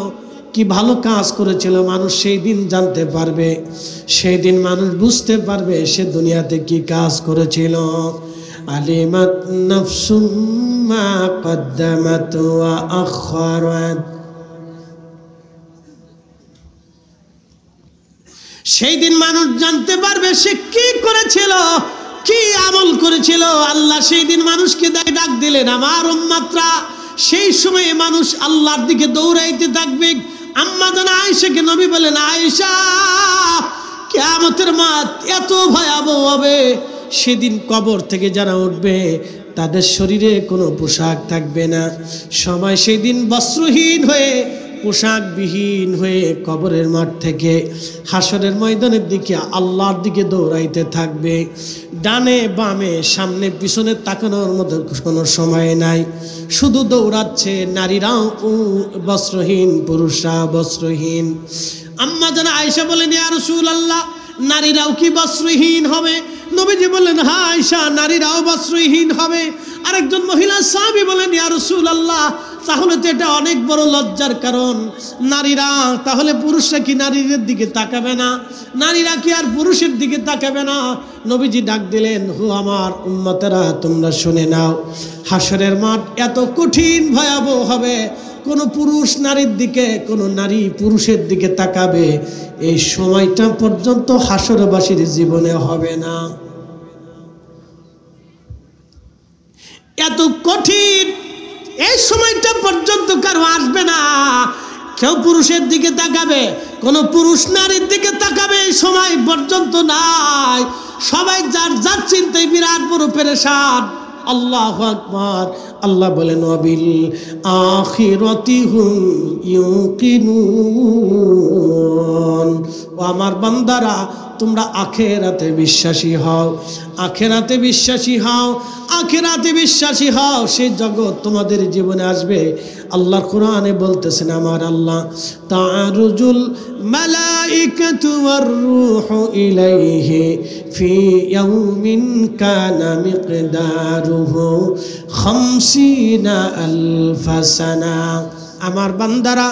কি ভালো কাজ করেছিল। মানুষ সেই দিন জানতে পারবে, সেই দিন মানুষ বুঝতে পারবে সে দুনিয়াতে কি কাজ করেছিল। আলিমাত নাফসুম মা কদ্দামাত ওয়া আখারাত, সেই দিন মানুষ জানতে পারবে সে কি করেছিল, কি আমল করেছিল। আল্লাহ সেই দিন মানুষকে ডাক দিলেন আমার উম্মতরা। সেই সময়ে মানুষ আল্লাহর দিকে দৌড়াইতে থাকবে। আম্মা জানা আয়েশাকে নবী বলেন, আয়েশা, কিয়ামতের মাঠ এত ভয়াবহ হবে, সেদিন কবর থেকে যারা উঠবে তাদের শরীরে কোনো পোশাক থাকবে না। সবাই সেই দিন বস্ত্রহীন হয়ে, পোশাকবিহীন হয়ে কবরের মাঠ থেকে হাসরের ময়দানের দিকে আল্লাহর দিকে দৌড়াইতে থাকবে। ডানে বামে সামনে পিছনে তাকানোর মতো কোনো সময় নাই, শুধু দৌড়াচ্ছে। নারীরাও বস্ত্রহীন, পুরুষরা বস্ত্রহীন। আম্মা জানা আয়েশা বলেন, ইয়া রাসূলুল্লাহ, নারীরাও কি বস্ত্রহীন হবে? নবীজি বললেন, হ্যাঁ আয়েশা, নারীরাও বস্ত্রহীন হবে। আরেকজন মহিলা সাহাবী বলেন, ইয়া রাসূলুল্লাহ, তাহলে তো এটা অনেক বড় লজ্জার কারণ। নারীরা তাহলে, পুরুষরা কি নারীদের দিকে তাকাবে না? নারীরা কি আর পুরুষের দিকে তাকাবে না? নবীজি ডাক দিলেন, হো আমার উম্মতেরা, তোমরা শুনে নাও, হাসরের মাঠ এত কঠিন ভয়াবহ হবে, কোনো পুরুষ নারীর দিকে, কোনো নারী পুরুষের দিকে তাকাবে এই সময়টা পর্যন্ত হাসরবাসীর জীবনে হবে না। এত কঠিন, এই সময়টা পর্যন্ত কারো আসবে না। কেউ পুরুষের দিকে তাকাবে, কোন পুরুষ নারীর দিকে তাকাবে এই সময় পর্যন্ত নাই। সবাই যার যার চিন্তায় বিরাট বড় পেরেশান। আল্লাহু আকবার। আল্লাহ বলেন, ওয়াবিল আখিরাতি হুম ইউকিনুন, ও আমার বান্দারা, তোমরা আখিরাতে বিশ্বাসী হও, আখিরাতে বিশ্বাসী হও, আখিরাতে বিশ্বাসী হও। সেই জগৎ তোমাদের জীবনে আসবে। আল্লাহর কোরআনে বলতেছেন আমার আল্লাহ, তাআরুজুল মালাইকাতু ওয়ার রূহু ইলাইহি ফি ইয়াউমিন কানা মিকদারুহু 50,000 সানা। আমার বান্দারা,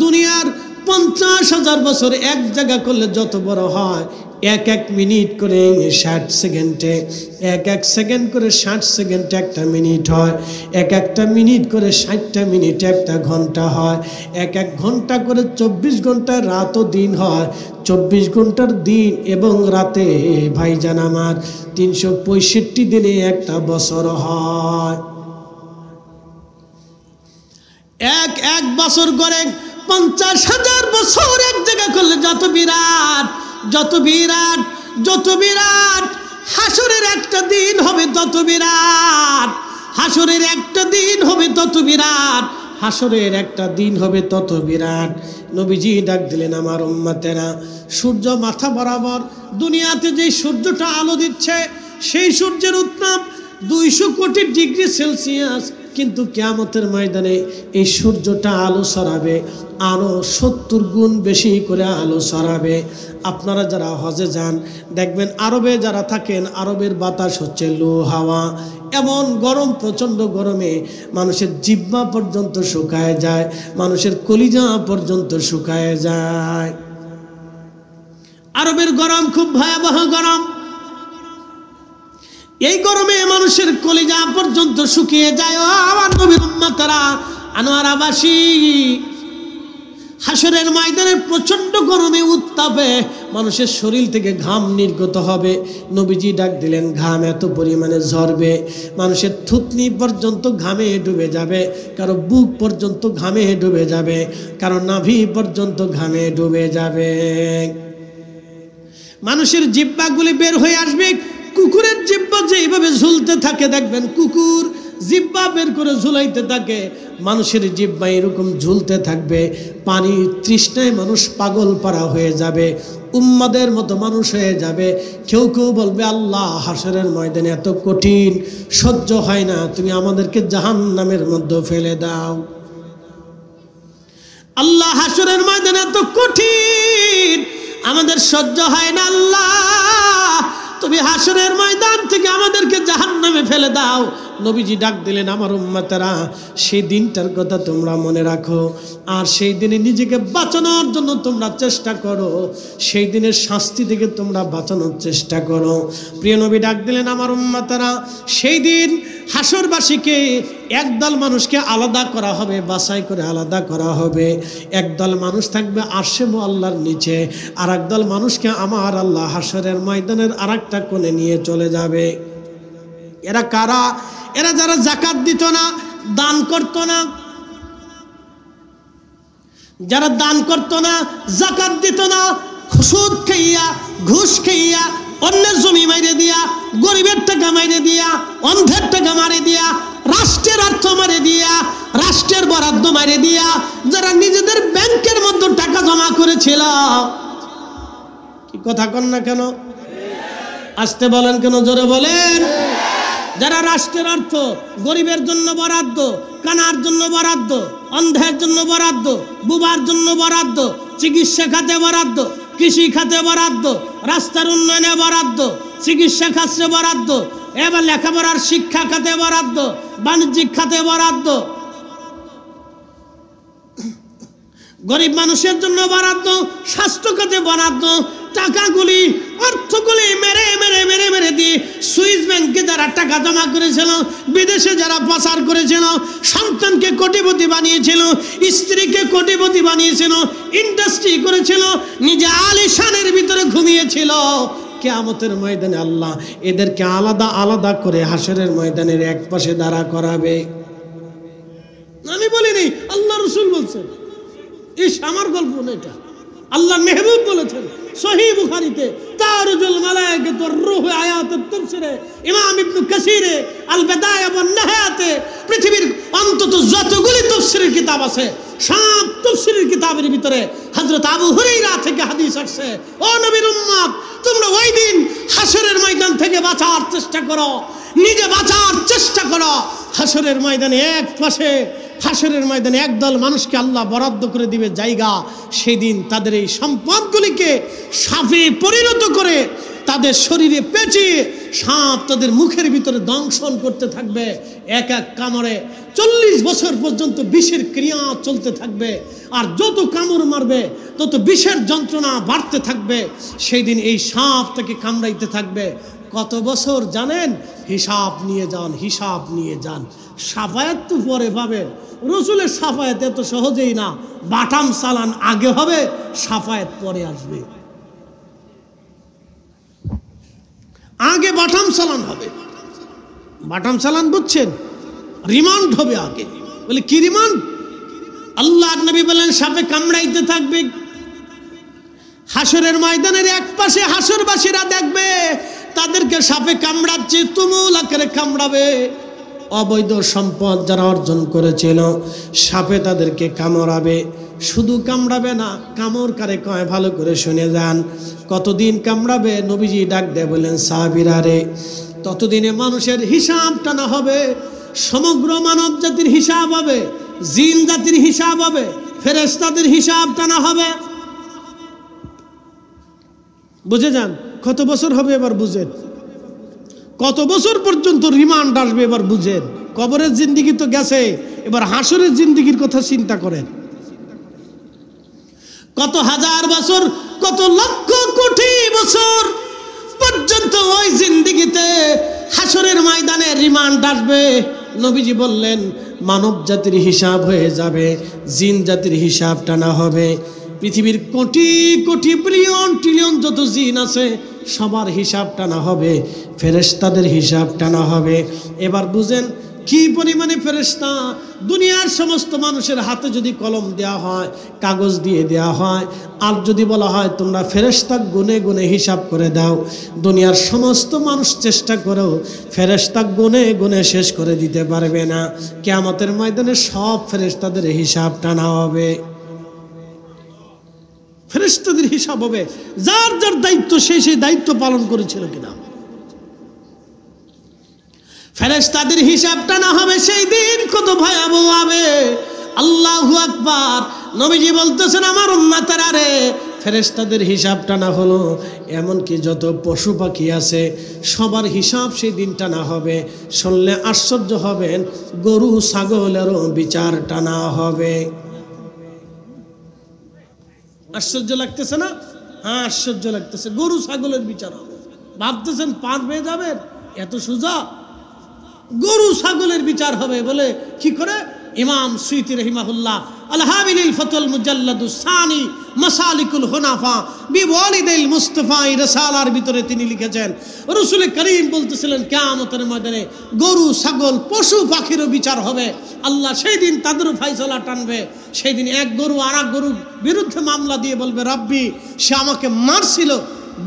দুনিয়ার 50,000 বছর এক জায়গা করলে যত বড় হয়, এক এক মিনিট করে 60 সেকেন্ডে, এক এক সেকেন্ড করে 60 সেকেন্ডে একটা মিনিট হয়, এক একটা মিনিট করে 60টা মিনিট একটা ঘন্টা হয়, এক এক ঘন্টা করে 24 ঘন্টার রাত ও দিন হয়। 24 ঘন্টার দিন এবং রাতে ভাইজান আমার 365 দিনে একটা বছর হয়। এক বছর করে 50,000 বছর এক জায়গা করলে যত বিরাট, যত বিরাট, যত বিরাট হাসরের একটা দিন হবে, তত বিরাট হাসরের একটা দিন হবে, তত বিরাট হাসরের একটা দিন হবে, তত বিরাট। নবীজি ডাক দিলেন, আমার উম্মতেরা, সূর্য মাথা বরাবর দুনিয়াতে যে সূর্যটা আলো দিচ্ছে, সেই সূর্যের উত্তাপ 200 কোটি ডিগ্রি সেলসিয়াস। কিন্তু কিয়ামতের ময়দানে এই সূর্যটা আলো ছড়াবে আরো 70 গুণ বেশি করে আলো ছড়াবে। আপনারা যারা হজে যান দেখবেন, আরবে যারা থাকেন, আরবের বাতাস হচ্ছে লো হাওয়া, এমন গরম, প্রচণ্ড গরমে মানুষের জিহ্বা পর্যন্ত শুকায় যায়, মানুষের কলিজা পর্যন্ত শুকায় যায়। আরবের গরম খুব ভয়াবহ গরম। এই গরমে মানুষের কলিজা পর্যন্ত শুকিয়ে যায়। ও আমার নবীর উম্মতেরা, আনোয়ারাবাসী, হাসরের ময়দানের প্রচন্ড গরমে, উত্তাপে মানুষের শরীর থেকে ঘাম নির্গত হবে। নবীজি ডাক দিলেন, ঘাম এত পরিমাণে ঝরবে, মানুষের থুতনি পর্যন্ত ঘামে ডুবে যাবে, কারো বুক পর্যন্ত ঘামে ডুবে যাবে, কারো নাভি পর্যন্ত ঘামে ডুবে যাবে। মানুষের জিহ্বাগুলি বের হয়ে আসবে কুকুরের জিহ্বা যেভাবে ঝুলতে থাকে, দেখবেন কুকুর জিহ্বা বের করে ঝুলাইতে থাকে, মানুষের জিহ্বা এরকম ঝুলতে থাকবে। পানি তৃষ্ণায় মানুষ পাগল পারা হয়ে যাবে, উম্মাদের মতো মানুষ হয়ে যাবে। কেউ কেউ বলবে, আল্লাহ হাসরের ময়দানে এত কঠিন, সহ্য হয় না, তুমি আমাদেরকে জাহান্নামের মধ্যে ফেলে দাও। আল্লাহ হাসরের ময়দানে এত কঠিন, আমাদের সহ্য হয় না, আল্লাহ তুমি হাসরের ময়দান থেকে আমাদেরকে জাহান্নামে ফেলে দাও। নবীজি ডাক দিলেন, আমার উম্মতেরা, সেই দিনটার কথা তোমরা মনে রাখো, আর সেই দিনে নিজেকে বাঁচানোর জন্য তোমরা চেষ্টা করো, সেই দিনের শাস্তি থেকে তোমরা বাঁচানোর চেষ্টা করো। প্রিয় নবী ডাক দিলেন, আমার উম্মতেরা, সেই দিন হাসরবাসীকে একদল মানুষকে আলাদা করা হবে, বাছাই করে আলাদা করা হবে। একদল মানুষ থাকবে আরশে আল্লাহর নিচে, আর একদল মানুষকে আমার আল্লাহ হাসরের ময়দানের আরেকটা কোণে নিয়ে চলে যাবে। এরা কারা? এরা যারা যাকাত দিত না, দান করত না, যারা দান করত না, যাকাত দিত না, সুদ খাইয়া, ঘুষ খাইয়া, অন্যের জমি মাইরে দিয়া, গরিবের টাকা মাইরে দিয়া, অন্ধের টাকা মারে দিয়া, রাষ্ট্রের অর্থ মারে দিয়া, রাষ্ট্রের বরাদ্দ মারে দিয়া, যারা নিজেদের ব্যাংকের মধ্যে টাকা জমা করেছিল। কি কথা কন না কেন? আসতে বলেন কেন? জোরে বলেন। যারা রাষ্ট্রের অর্থ গরিবের জন্য বরাদ্দ, কানার জন্য বরাদ্দ, অন্ধের জন্য বরাদ্দ, বুবার জন্য বরাদ্দ, চিকিৎসা খাতে বরাদ্দ, কৃষি খাতে বরাদ্দ, রাস্তার উন্নয়নে বরাদ্দ, চিকিৎসা খাতে বরাদ্দ, এবার লেখাপড়ার শিক্ষা খাতে বরাদ্দ, বাণিজ্যিক খাতে বরাদ্দ, গরিব মানুষের জন্য বরাদ্দ, স্বাস্থ্য খাতে বরাদ্দ। টাকাগুলি, অর্থগুলি মেরে মেরে মেরে মেরে দিয়ে সুইস ব্যাংকে যারা টাকা জমা করেছিল, বিদেশে যারা পাচার করেছিল, সন্তানকে কোটিপতি বানিয়েছিল, স্ত্রীকে কোটিপতি বানিয়েছিল, ইন্ডাস্ট্রি করেছিল, নিজে আলিশানের ভিতরে ঘুমিয়েছিল, কিয়ামতের ময়দানে আল্লাহ এদেরকে আলাদা আলাদা করে হাসরের ময়দানের এক পাশে দাঁড়া করাবে। আমি বলিনি, আল্লাহ রাসূল বলছেন। আমার গল্প না, এটা আল্লাহর মেহবুব বলেছেন সহিহ বুখারীতে। তারুজুল মালায়েকাতুর রূহ আয়াতুত তাফসীরে, ইমাম ইবনে কাসীরে আল বিদায়া ওয়ান নিহায়াতে, পৃথিবীর অন্তত যতগুলি তাফসীরের কিতাব আছে সব তাফসীরের কিতাবের ভিতরে হযরত আবু হুরায়রা থেকে হাদিস আসছে, ও নবীর উম্মত, তোমরা ওই দিন হাসরের ময়দান থেকে বাঁচার চেষ্টা করো, নিজে বাঁচার চেষ্টা করো। হাসরের ময়দানে এক পাশে, হাসরের ময়দানে একদল মানুষকে আল্লাহ বরাদ্দ করে দিবে জায়গা। সেদিন তাদের এই সম্পদগুলিকে সাপে পরিণত করে তাদের শরীরে পেঁচিয়ে সাপ তাদের মুখের ভিতরে দংশন করতে থাকবে। এক এক কামড়ে 40 বছর পর্যন্ত বিষের ক্রিয়া চলতে থাকবে, আর যত কামড় মারবে তত বিষের যন্ত্রণা বাড়তে থাকবে। সেই দিন এই সাপ তাকে কামড়াইতে থাকবে। কত বছর জানেন? হিসাব নিয়ে যান, হিসাব নিয়ে যান। সাফায়াত তো পরে পাবেন, রসুলের সাফায়াত এত সহজেই না। বাটাম চালান আগে হবে, সাফায়াত পরে আসবে। আগে বাটাম চালান হবে। বাটাম চালান বুঝছেন? রিমান্ড হবে আগে। বলে কি রিমান্ড? আল্লাহ নবী বলেন সাপে কামড়াইতে থাকবে। হাসরের ময়দানের এক পাশে হাসরবাসীরা দেখবে তাদেরকে সাপে কামড়াচ্ছে, তুমুল আকারে কামড়াবে। অবৈধ সম্পদ যারা অর্জন করেছিল, সাপে তাদেরকে কামড়াবে। শুধু কামড়াবে না, কামড় কারে কয় ভালো করে শুনে যান। কতদিন কামড়াবে? নবীজি ডাক দেয় বলেন, সাহাবীরা রে, ততদিনে মানুষের হিসাব টানা হবে, সমগ্র মানব জাতির হিসাব হবে, জিন জাতির হিসাব হবে, ফেরেশতাদের হিসাব টানা হবে। বুঝে যান কত বছর হবে, এবার বুঝেন কত বছর পর্যন্ত রিমান্ড আসবে, এবার বুঝেন। কবরের জিন্দিগি তো গেছে, এবার হাসরের জিন্দিগির কথা চিন্তা করেন। কত হাজার বছর, কত লক্ষ কোটি বছর পর্যন্ত ওই জিন্দিগিতে হাসরের ময়দানে রিমান্ড আসবে। নবীজি বললেন মানব জাতির হিসাব হয়ে যাবে, জিন জাতির হিসাব টানা হবে। পৃথিবীর কোটি কোটি বিলিয়ন ট্রিলিয়ন যত জিন আছে সবার হিসাব টানা হবে, ফেরেশতাদের হিসাব টানা হবে। এবার বুঝেন কি পরিমাণে ফেরেশতা! দুনিয়ার সমস্ত মানুষের হাতে যদি কলম দেওয়া হয়, কাগজ দিয়ে দেওয়া হয়, আর যদি বলা হয় তোমরা ফেরেশতা গুনে গুনে হিসাব করে দাও, দুনিয়ার সমস্ত মানুষ চেষ্টা করেও ফেরেশতা গুনে গুনে শেষ করে দিতে পারবে না। কিয়ামতের ময়দানে সব ফেরেশতাদের হিসাব টানা হবে। ফেরেশতাদের হিসাব হবে, যার যার দায়িত্ব সেই দায়িত্ব পালন করেছিল কিনা। ফেরেশতাদের হিসাব টানা হবে সেই দিন, কত ভয়াবহ হবে। আল্লাহু আকবার। নবীজি বলতেছেন, আমার উম্মতেরা রে, ফেরেশতাদের হিসাব টানা হলো, এমনকি যত পশু পাখি আছে সবার হিসাব সেই দিন টানা হবে। শুনলে আশ্চর্য হবেন, গরু ছাগলেরও বিচার টানা হবে। আশ্চর্য লাগতেছে না? হ্যাঁ, আশ্চর্য লাগতেছে। গরু ছাগলের বিচার হবে। ভাবতেছেন পার পেয়ে যাবেন, এত সোজা? গরু ছাগলের বিচার হবে বলে কি করে? ইমাম সুয়ুতি রাহিমাহুল্লাহ আল-হাবিলিল ফাতুল মুজাল্লাদুস সানি মাসালিকুল হুনাফা বিওয়ালিদাইল মুস্তাফা এই রিসালার ভিতরে তিনি লিখেছেন, রাসূল করিম বলতেছিলেন কিয়ামতের ময়দানে গরু ছাগল পশু পাখিরও বিচার হবে। আল্লাহ সেই দিন তাদেরও ফয়সালা টানবে। সেই দিন এক গরু আর এক গরুর বিরুদ্ধে মামলা দিয়ে বলবে, রব্বি, সে আমাকে মারছিল,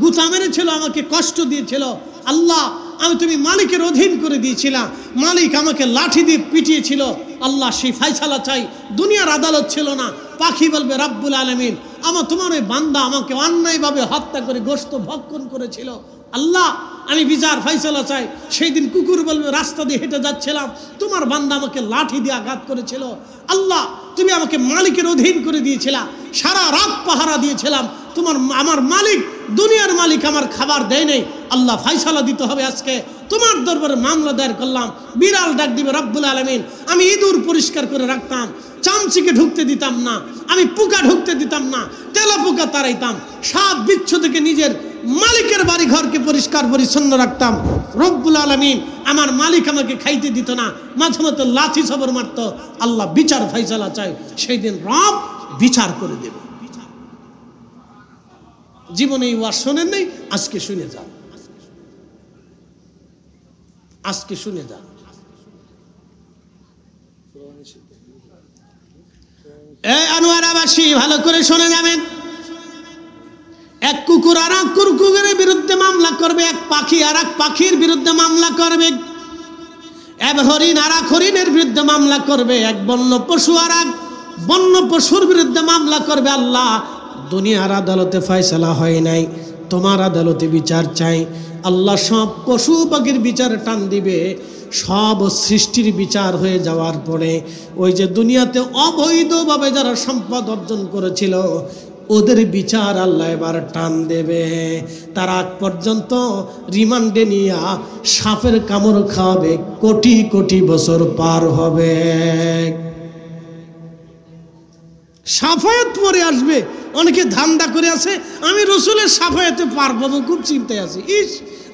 গুতা মেরেছিল, আমাকে কষ্ট দিয়েছিল। আল্লাহ, আমি তুমি মালিকের অধীন করে দিয়েছিলাম, মালিক আমাকে লাঠি দিয়ে পিটিয়েছিল। আল্লাহ, সেই ফয়সালা চাই। দুনিয়ার আদালত ছিল না। পাখি বলবে, রব্বুল আলামিন, তোমার ওই বান্দা আমাকে অন্যায়ভাবে হত্যা করে গোশত ভক্ষণ করেছিল। আল্লাহ, আমি বিচার ফয়সালা চাই। সেই দিন কুকুর বলবে, রাস্তা দিয়ে হেঁটে যাচ্ছিলাম, তোমার বান্দা আমাকে লাঠি দিয়ে আঘাত করেছিল। আল্লাহ, তুমি আমাকে মালিকের অধীন করে দিয়েছিলা, সারা রাত পাহারা দিয়েছিলাম, আমার মালিক, দুনিয়ার মালিক আমার খাবার দেয় নাই। আল্লাহ, ফয়সালা দিতে হবে আজকে। তোমার দরবারে মামলা দায়ের করলাম। বিড়াল ডাক দিবে, রব্বুল আলামিন, আমি ইঁদুর পরিষ্কার করে রাখতাম, চামচিকে ঢুকতে দিতাম না, আমি পোকা ঢুকতে দিতাম না, তেলা পোকা তাড়াইতাম, সাপ বিচ্ছু থেকে নিজের মালিকের বাড়ি ঘরকে পরিষ্কার পরিচ্ছন্ন রাখতাম। রব্বুল আলামিন, আমার মালিক আমাকে খাইতে দিত না, মাঝে মধ্যে লাঠি সবর মারত। আল্লাহ, বিচার ফয়সালা চাই। সেই দিন রব বিচার করে দেবে। জীবনে এই ওয়াজ শোনেন নাই, আজকে শুনে যান, আজকে শুনে যান। এই আনোয়ারাবাসী, ভালো করে শুনে যাবেন। এক কুকুর আর এক কুকুরের বিরুদ্ধে মামলা করবে, এক পাখি আর এক পাখির বিরুদ্ধে মামলা করবে, এক হরিণ আর এক হরিণের বিরুদ্ধে মামলা করবে, এক বন্য পশু আর এক বন্য পশুর বিরুদ্ধে মামলা করবে। আল্লাহ, দুনিয়ার আদালতে ফয়সালা হয় নাই, তোমার আদালতে বিচার চাই। আল্লাহ সব পশু পাখির বিচার টান দিবে। সব সৃষ্টির বিচার হয়ে যাওয়ার পরে ওই যে দুনিয়াতে অবৈধভাবে যারা সম্পদ অর্জন করেছিল ওদের বিচার আল্লাহ এবার টান দেবে। তার আগ পর্যন্ত রিমান্ডে নিয়ে সাপের কামড় খাওয়াবে, কোটি কোটি বছর পার হবে। সাফায়াত পরে আসবে। অনেকে ধান্দা করে আছে, আমি রসুলের সাফায়াতে পার পাবো, খুব চিন্তায় আছি। ইস,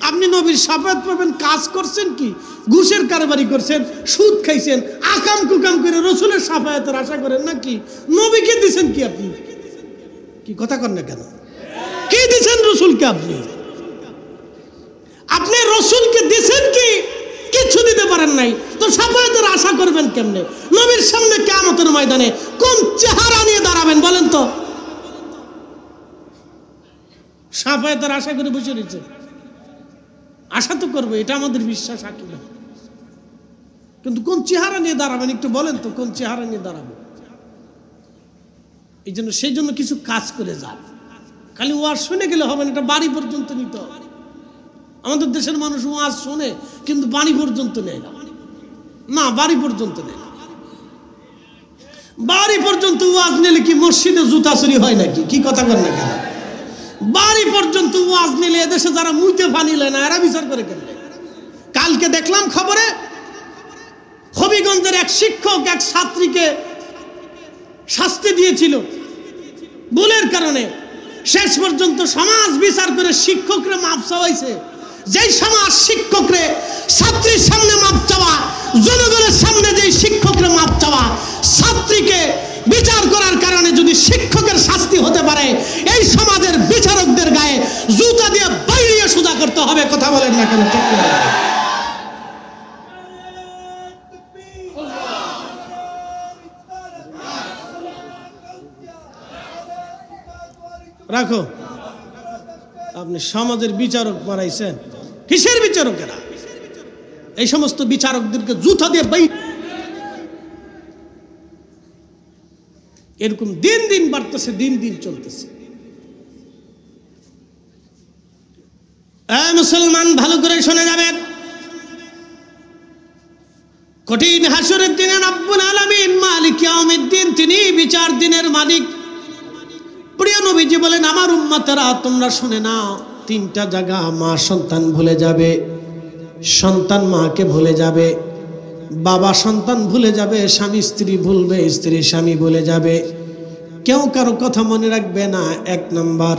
আপনি নবীর সাফায়াত পাবেন, কাজ করছেন কি? ঘুষের কারবারি করছেন, সুদ খাইছেন, আকাম কুকাম করে রসুলের সাফায়াতের আশা করেন নাকি? নবীকে দিছেন কি আপনি? কি কথা কর না কেন? কি দিছেন রসুলকে? আপনি রসুলকে দিছেন কি? কিচ্ছু দিতে পারেন নাই, তো সাফায়াতের আশা করবেন কেমনে? নবীর সামনে কিয়ামতের ময়দানে কোন চেহারা নিয়ে দাঁড়াবেন বলেন তো? সাফায়াতের আশা করে বসে রয়েছে। আশা তো করবো, এটা আমাদের বিশ্বাস আকিদা, কিন্তু কোন চেহারা নিয়ে দাঁড়াবেন একটু বলেন তো, কোন চেহারা নিয়ে দাঁড়াবেন? এই জন্য সেই জন্য কিছু কাজ করে যান। খালি ওয়াজ শুনে গেলে হবে না, এটা বাড়ি পর্যন্ত নিতে হবে। আমাদের দেশের মানুষ ওয়াজ শোনে কিন্তু বাড়ি পর্যন্ত নেয় না, না বাড়ি পর্যন্ত নেয় না। বাড়ি পর্যন্ত ওয়াজ নিলে কি মসজিদে জুতা চুরি হয় নাকি? কি কথা কর না কেন? বাড়ি পর্যন্ত ওয়াজ নিলে এদেশে যারা মুইতে ফানিলে না এরা বিচার করে কেন? কালকে দেখলাম খবরে, হবিগঞ্জের এক শিক্ষক এক ছাত্রীকে শাস্তি দিয়েছিল ভুলের কারণে। শেষ পর্যন্ত সমাজ বিচার করে শিক্ষকরা মাপ চাওয়াইছে। যেই সমাজ শিক্ষকরে ছাত্রীর সামনে মাপ চাওয়া, জনগণের সামনে যেই শিক্ষকরে মাপ চাওয়া, ছাত্রীকে বিচার করার কারণে যদি শিক্ষকের শাস্তি হতে পারে, এই সমাজের বিচারকদের গায়ে জুতা দিয়ে বাইরে সোজা করতে হবে। কথা বলেন না কেন? রাখো। আপনি সমাজের বিচারক বানাইছেন, কিসের বিচারকেরা? এই সমস্ত বিচারকদেরকে জুতা দিয়ে বাই। এরকম দিন দিন বাড়তেছে, দিন দিন চলতেছে। মুসলমান ভালো করে শুনে যাবেন, কঠিন হাসরের দিনে রব্বুল আলামিন মালিক ইয়াউমিদ্দিন, তিনি বিচার দিনের মালিক। প্রিয় নবীজি বলেন, আমার উম্মতেরা তোমরা শুনে নাও, তিনটা জায়গা মা সন্তান ভুলে যাবে, সন্তান মাকে ভুলে যাবে, বাবা সন্তান ভুলে যাবে, স্বামী স্ত্রী ভুলবে, স্ত্রী স্বামী ভুলে যাবে, কেউ কারো কথা মনে রাখবে না। এক নাম্বার,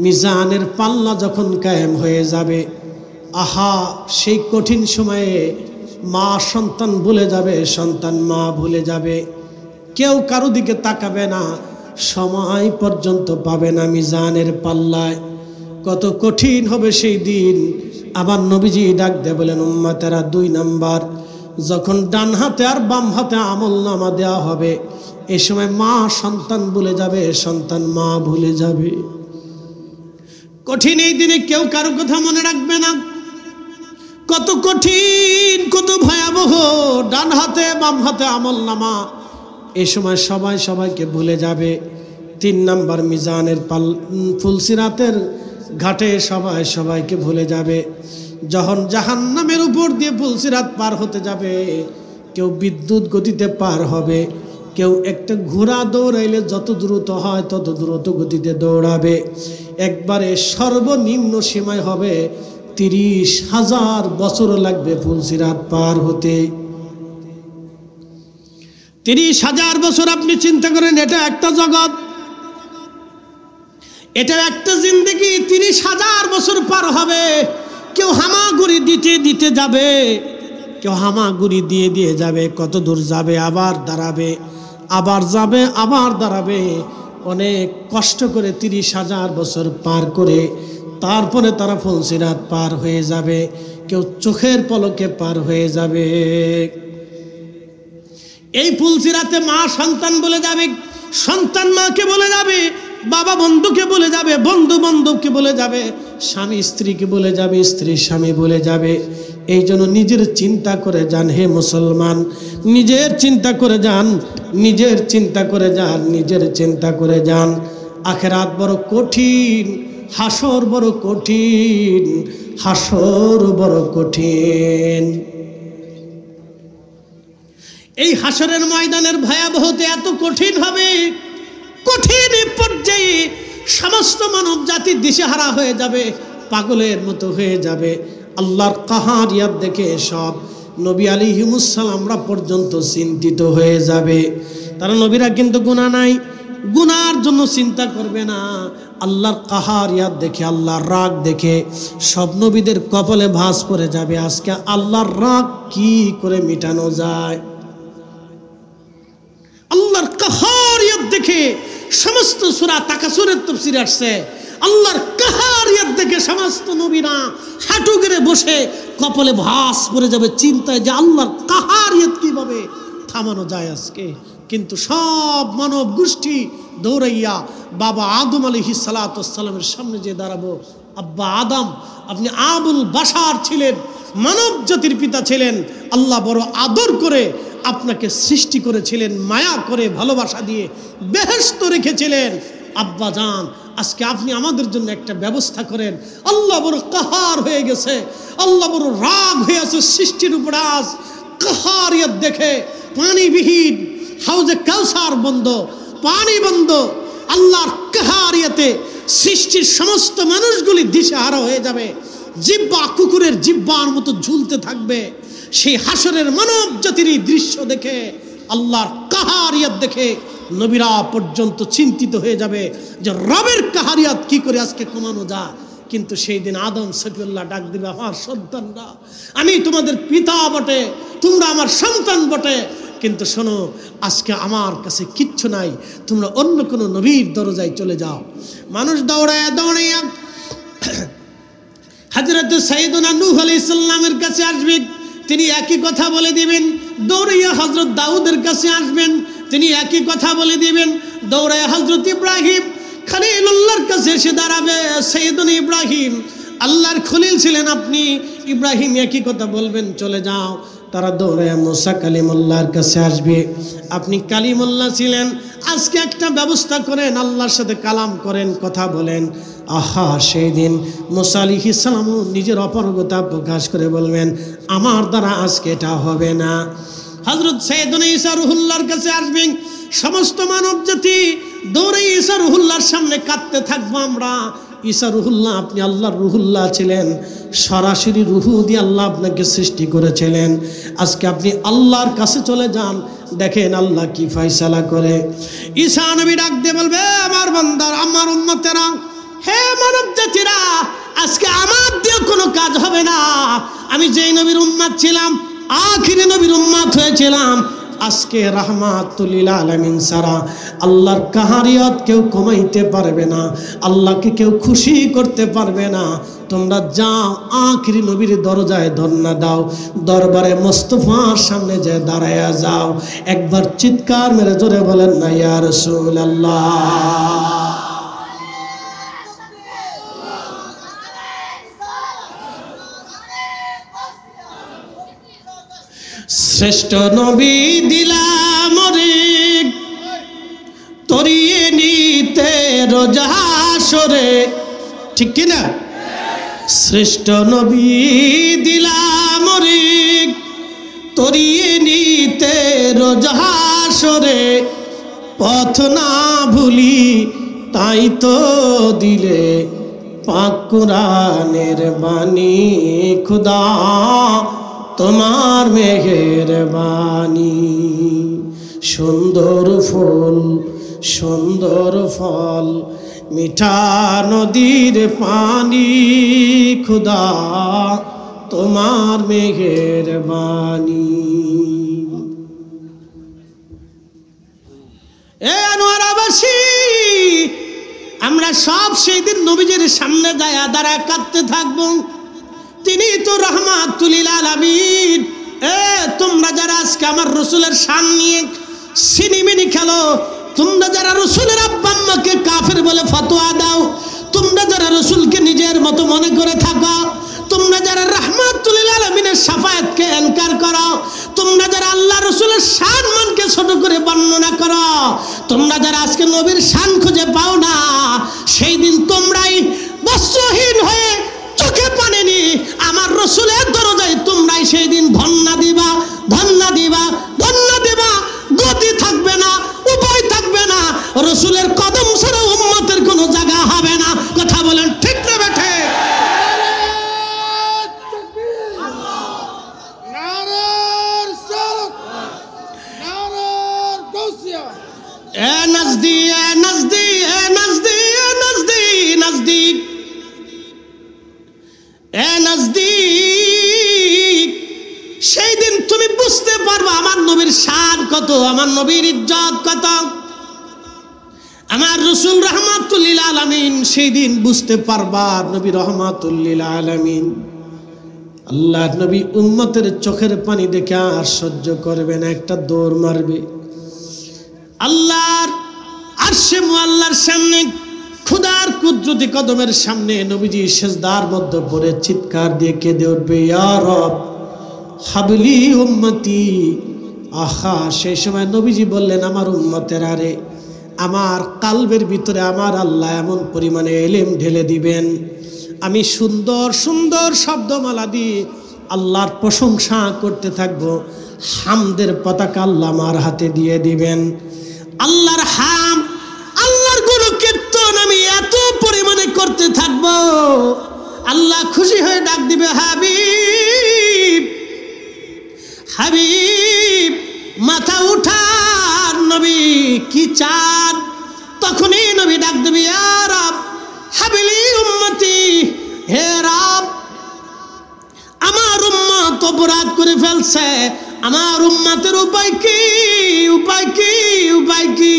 মিজানের পাল্লা যখন কায়েম হয়ে যাবে, আহা সেই কঠিন সময়ে মা সন্তান ভুলে যাবে, সন্তান মা ভুলে যাবে, কেউ কারো দিকে তাকাবে না, সময় পর্যন্ত পাবে না মিজানের পাল্লায়। কত কঠিন হবে সেই দিন। আবার নবীজি ডাক দিয়ে বলেন, উম্মতেরা দুই নাম্বার, যখন ডান হাতে আর বাম হাতে আমল নামা দেওয়া হবে, এই সময় মা সন্তান ভুলে যাবে, সন্তান মা ভুলে যাবে। কঠিন এই দিনে কেউ কারো কথা মনে রাখবে না। কত কঠিন, কত ভয়াবহ। ডান হাতে বাম হাতে আমল নামা, এই সময় সবাই সবাইকে ভুলে যাবে। তিন নাম্বার, মিজানের ফুলসিরাতের ঘাটে সবাই সবাইকে ভুলে যাবে। যখন জাহান্নামের উপর দিয়ে ফুলসিরাত পার হতে যাবে, কেউ বিদ্যুৎ গতিতে পার হবে, কেউ একটা ঘোড়া দৌড়াইলে যত দ্রুত হয় তত দ্রুত গতিতে দৌড়াবে। একবারে সর্বনিম্ন সীমায় হবে 30,000 বছর লাগবে ফুলসিরাত পার হতে। 30,000 বছর আপনি চিন্তা করেন, এটা একটা জগৎ, এটা একটা জিন্দেগি। 30,000 বছর পার হবে। কেউ হামাগুড়ি দিতে দিতে যাবে, কেউ হামাগুড়ি দিয়ে দিয়ে যাবে, কত দূর যাবে, আবার দাঁড়াবে, আবার যাবে, আবার দাঁড়াবে। অনেক কষ্ট করে 30,000 বছর পার করে তারপরে তারা ফুলসিরাত পার হয়ে যাবে। কেউ চোখের পলকে পার হয়ে যাবে। এই ফুলসিরাতে মা সন্তান বলে যাবে, সন্তান মাকে বলে যাবে, বাবা বন্ধুকে বলে যাবে, বন্ধু বান্ধবকে বলে যাবে, স্বামী স্ত্রীকে বলে যাবে, স্ত্রী স্বামী বলে যাবে। এই জন্য নিজের চিন্তা করে যান হে মুসলমান, নিজের চিন্তা করে যান, নিজের চিন্তা করে যান, নিজের চিন্তা করে যান। আখিরাত বড় কঠিন, হাসর বড় কঠিন, হাসর বড় কঠিন। এই হাসরের ময়দানের ভয়াবহতা এত কঠিন হবে, কঠিন পর্যায়ে সমস্ত মানব জাতি দিশেহারা হয়ে যাবে, পাগলের মতো হয়ে যাবে। আল্লাহর কাহারিয়াত দেখে সব নবী আলাইহিমুস সালামরা পর্যন্ত চিন্তিত হয়ে যাবে। তারা নবীরা কিন্তু গুনাহ নাই, গুনার জন্য চিন্তা করবে না। আল্লাহর কাহারিয়াত দেখে, আল্লাহর রাগ দেখে সব নবীদের কপালে ভাঁজ পড়ে যাবে। আজকে আল্লাহর রাগ কি করে মিটানো যায়? আল্লাহর কাহারিয়াত দেখে সমস্ত সূরা তাকাসুরের তাফসীরে আসছে, আল্লাহর কাহারিয়াত দেখে সমস্ত নবীরা হাঁটু গেড়ে বসে কপালে ভাঁজ পড়ে যাবে চিন্তায় যে আল্লাহর কাহারিয়াত কিভাবে থামানো যায় আজকে। কিন্তু সব মানব গোষ্ঠী দৌড়াইয়া বাবা আদম আলাইহিস সালাতু ওয়াস সালামের সামনে যে দাঁড়াবো, আব্বা আদম, আপনি আবুল বাশার ছিলেন, মানব জাতির পিতা ছিলেন, আল্লাহ বড় আদর করে আপনাকে সৃষ্টি করেছিলেন, মায়া করে ভালোবাসা দিয়ে বেহেশত রেখেছিলেন। আব্বা জান, আজকে আপনি আমাদের জন্য একটা ব্যবস্থা করেন। আল্লাহ বড় কাহার হয়ে গেছে, আল্লাহ বড় রাগ হয়ে আছে সৃষ্টির উপর। আজ কাহারিয়াত দেখে পানিবিহীন হাউজে কাউসার বন্ধ, পানি বন্ধ। আল্লাহর কাহারিয়াতে সৃষ্টির সমস্ত মানুষগুলি দিশেহারা হয়ে যাবে, জিব্বা কুকুরের জিব্বার মতো ঝুলতে থাকবে। সেই হাসরের মানব জাতির এই দৃশ্য দেখে, আল্লাহর কাহারিয়াত দেখে নবীরা পর্যন্ত চিন্তিত হয়ে যাবে যে রবের কাহারিয়াত কি করে আজকে কমানো যায়। কিন্তু সেই দিন আদম সফিউল্লাহ ডাক দিবে, আমার সন্তানরা, আমি তোমাদের পিতা বটে, তোমরা আমার সন্তান বটে, কিন্তু শোনো আজকে আমার কাছে কিচ্ছু নাই, তোমরা অন্য কোনো নবীর দরজায় চলে যাও। মানুষ দৌড়ায়া দৌড়াইয়া হযরত সাইয়েদুনা নূহ আলাইহিস সালামের কাছে আসবে, তিনি একই কথা বলে দিবেন। দৌড়াইয়া হযরত দাউদের কাছে আসবেন, তিনি একই কথা বলে দিবেন। দৌড়াইয়া হযরত ইব্রাহিম খলিলুল্লাহর কাছে এসে দাঁড়াবে। সাইয়েদুনা ইব্রাহিম আল্লাহর খলিল ছিলেন, আপনি ইব্রাহিম একই কথা বলবেন, চলে যাও। তারা দৌড়ে মুসা কালিমুল্লাহর কাছে আসবে। আপনি কালিমুল্লাহ ছিলেন, আজকে একটা ব্যবস্থা করেন, আল্লাহর সাথে কালাম করেন, কথা বলেন। আহা, সেই দিন মুসা আলাইহিস সালাম নিজের অপারগতা প্রকাশ করে বলবেন, আমার দ্বারা আজকে এটা হবে না। হযরত সাইয়েদুনা ঈসা রুহুল্লাহর কাছে আসবেন। সমস্ত মানব জাতি দৌড়ে ঈসা রুহুল্লাহর সামনে কাঁদতে থাকবো আমরা। ঈসা রুহুল্লাহ, আপনি আল্লাহর রুহুল্লাহ ছিলেন, সরাসরি রুহু দিয়ে আল্লাহ আপনাকে সৃষ্টি করেছিলেন। আজকে আপনি আল্লাহর কাছে চলে যান, দেখেন আল্লাহ কি ফয়সালা করে। ঈসা নবী ডাক দিয়ে বলবে, আমার বান্দার, আমার উম্মতেরা, হে মানব জাতিরা, আজকে আমার দিয়ে কোনো কাজ হবে না। আমি যেই নবীর উম্মত ছিলাম, আখিরি নবীর উম্মত হয়েছিলাম, আজকে রাহমাতুল লিল আলামিন ছাড়া আল্লাহর কাহারিয়ত কেউ কমাইতে পারবে না, আল্লাহকে কেউ খুশি করতে পারবে না। তোমরা যাও, আখিরি নবীর দরজায় ধর্ণা দাও, দরবারে মোস্তফার সামনে যে দাঁড়ায়া যাও। একবার চিৎকার মেরে জোরে বলেন না, ইয়া রাসূলুল্লাহ। শ্রেষ্ঠ নবী দিলাম রে তরিয়ে নিতে রোজা হাসরে, ঠিক কি না? শ্রেষ্ঠ নবী দিলাম রে তরিয়ে নিতে রোজা হাসরে, পথ না ভুলি তাই তো দিলে পাক কুরআনের বাণী। খুদা তোমার মেহেরবানি, সুন্দর ফুল সুন্দর ফল, মিঠা নদীর পানি, খুদা তোমার মেহেরবানি। এ আনোয়ারাবাসী, আমরা সব সেই দিন নবীজির সামনে দাঁড়া দাঁড়া কাঁদতে থাকবো। তিনি তো রাহমাতুল লিল আলামিন। তোমরা যারা আজকে আমার রসুলের শান নিয়ে সিনিমিনি খেলো, তোমরা যারা রসুলের আব্বা আম্মাকে কাফের বলে ফতোয়া দাও, তোমরা যারা রসুলকে নিজের মতো মনে করে থাকো, তোমরা যারা রাহমাতুল লিল আলামিনের শাফায়াতকে ইনকার করো, তোমরা যারা আল্লাহ রসুলের শান মানকে ছোট করে বর্ণনা করো, তোমরা যারা আজকে নবীর শান খুঁজে পাও না, সেই দিন তোমরাই বস্ত্রহীন হয়ে চোখে পানি নি আমার রসুলের দরজায় তোমরাই সেই দিন ধন্না দিবা, ধন্না দিবা, ধন্না দিবা। গতি থাকবে না, উপায় থাকবে না, রসুলের কদম ছাড়া উম্মতের কোনো জায়গা হবে না। কথা বলেন ঠিক না বেঠে? এ নজদি, এ নজদি, এ নজদি, এ নজদি, নজদিক, এ নজদিক। সেই দিন তুমি বুঝতে পারবে আমার নবীর শান কত, আমার নবীর ইজ্জত কত, আমার রসুল রাহমাতুল লিল আলামিন। সেই দিন বুঝতে পারবা নবী রাহমাতুল লিল আলামিন। আল্লাহর নবী উম্মতের চোখের পানি দেখে আর সহ্য করবে না, একটা দৌড় মারবে আল্লাহর আরশে মুআল্লার সামনে, খুদার কুদরতি কদমের সামনে। নবীজি সিজদার মধ্যে পড়ে চিৎকার দিয়ে কেঁদে উঠবে, ইয়া রব হাবলি উম্মতি। আহা, সেই সময় নবীজি বললেন, আমার উম্মতেরা রে, আমার কালবের ভিতরে আমার আল্লাহ এমন পরিমাণে ইলম ঢেলে দিবেন, আমি সুন্দর সুন্দর শব্দমালা দিয়ে আল্লাহর প্রশংসা করতে থাকবো। হামদের পতাকা আল্লাহ আমার হাতে দিয়ে দিবেন। আল্লাহর হাম, আল্লাহর গুণকীর্তন আমি এত পরিমাণে করতে থাকবো, আল্লাহ খুশি হয়ে ডাক দিবে, হাবিব, হাবিব, মাথা উঠান নবী, কি চান? তখনই নবী ডাক দিবে, ইয়া রব হাবিলি উম্মতি, হে রব আমার উম্মত অপরাধ করে ফেলছে, আমার উম্মতের উপায় কি, উপায় কি, উপায় কি?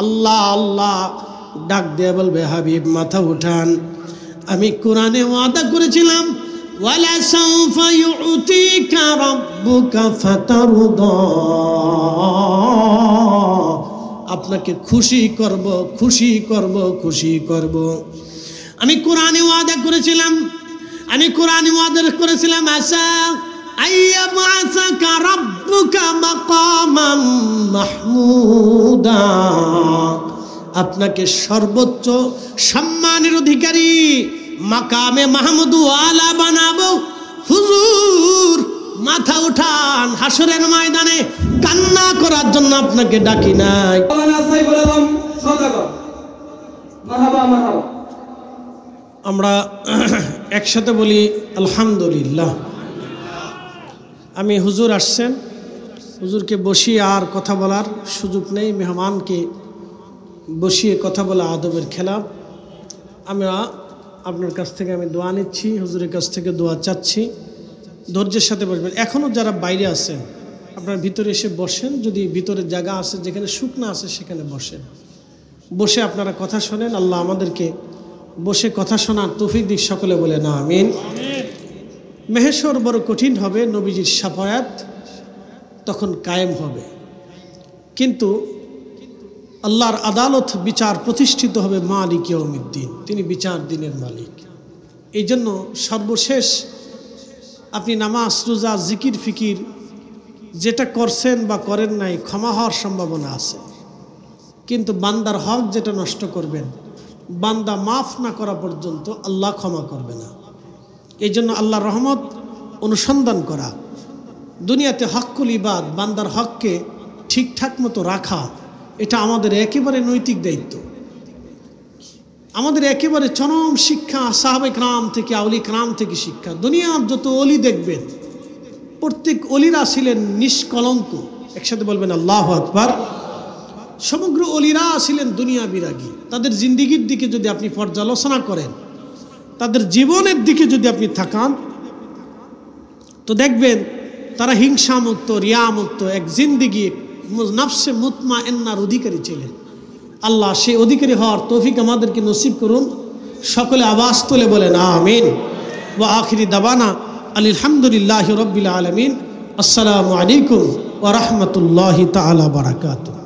আল্লাহ আল্লাহ ডাক দিয়ে বলবে, হাবিব মাথা উঠান, আমি কোরআনে ওয়াদা করেছিলাম, ওয়ালা সাউফা ইউতিকা রাব্বুকা ফাতারদা, আপনাকে খুশি করব, খুশি করব, খুশি করব। আমি কোরআনে ওয়াদা করেছিলাম, আসা আইয়াবআসাকা রাব্বুকা মাকামান মাহমুদা, আপনাকে সর্বোচ্চ সম্মানের অধিকারী মাকামে মাহমুদ ওয়ালা বানাবো। হুজুর মাথা উঠান, হাসরের ময়দানে কান্না করার জন্য আপনাকে ডাকি নাই। আমরা একসাথে বলি আলহামদুলিল্লাহ। আমি হুজুর আসছেন, হুজুরকে বসিয়ে আর কথা বলার সুযোগ নেই, মেহমানকে বসিয়ে কথা বলা আদবের খেলাফ। আমরা আপনার কাছ থেকে আমি দোয়া নিচ্ছি, হুজুরের কাছ থেকে দোয়া চাচ্ছি। ধৈর্যের সাথে বসবেন। এখনও যারা বাইরে আছেন আপনার ভিতরে এসে বসেন, যদি ভিতরে জায়গা আছে যেখানে শুকনা আছে সেখানে বসেন, বসে আপনারা কথা শোনেন। আল্লাহ আমাদেরকে বসে কথা শোনার তৌফিক দিক, সকলে বলে না আমিন। মেহেশর বড় কঠিন হবে, নবীজির শাফায়াত তখন কায়েম হবে, কিন্তু আল্লাহর আদালত বিচার প্রতিষ্ঠিত হবে মালিক ইয়াউমিদ্দিন, তিনি বিচার দিনের মালিক। এই জন্য সর্বশেষ আপনি নামাজ, রোজা, জিকির, ফিকির যেটা করছেন বা করেন নাই, ক্ষমা হওয়ার সম্ভাবনা আছে, কিন্তু বান্দার হক যেটা নষ্ট করবেন, বান্দা মাফ না করা পর্যন্ত আল্লাহ ক্ষমা করবে না। এই জন্য আল্লাহর রহমত অনুসন্ধান করা, দুনিয়াতে হক্কুল ইবাদ, বান্দার হককে ঠিকঠাক মতো রাখা, এটা আমাদের একেবারে নৈতিক দায়িত্ব, আমাদের একেবারে চরম শিক্ষা। সাহাবে کرام থেকে, আউলি کرام থেকে শিক্ষা। দুনিয়ার যত অলি দেখবেন, প্রত্যেক অলিরা ছিলেন নিষ্কলঙ্ক। একসাথে বলবেন আল্লাহু আকবার। সমগ্র অলিরা ছিলেন দুনিয়া বিরাগী। তাদের জিন্দিগির দিকে যদি আপনি পর্যালোচনা করেন, তাদের জীবনের দিকে যদি আপনি তাকান, তো দেখবেন তারা হিংসা মুক্ত, রিয়া মুক্ত এক জিন্দিগি, নফসে মুতমাইন্নার অধিকারী ছিলেন। আল্লাহ সেই অধিকারী হওয়ার তৌফিক আমাদেরকে নসিব করুন। সকলে আওয়াজ তুলে বলেন আমিন। ওয়া আখিরি দাওয়ানা আলহামদুলিল্লাহি রাব্বিল আলামিন। আসসালামু আলাইকুম ওয়া রাহমাতুল্লাহি তাআলা বারাকাতুহু।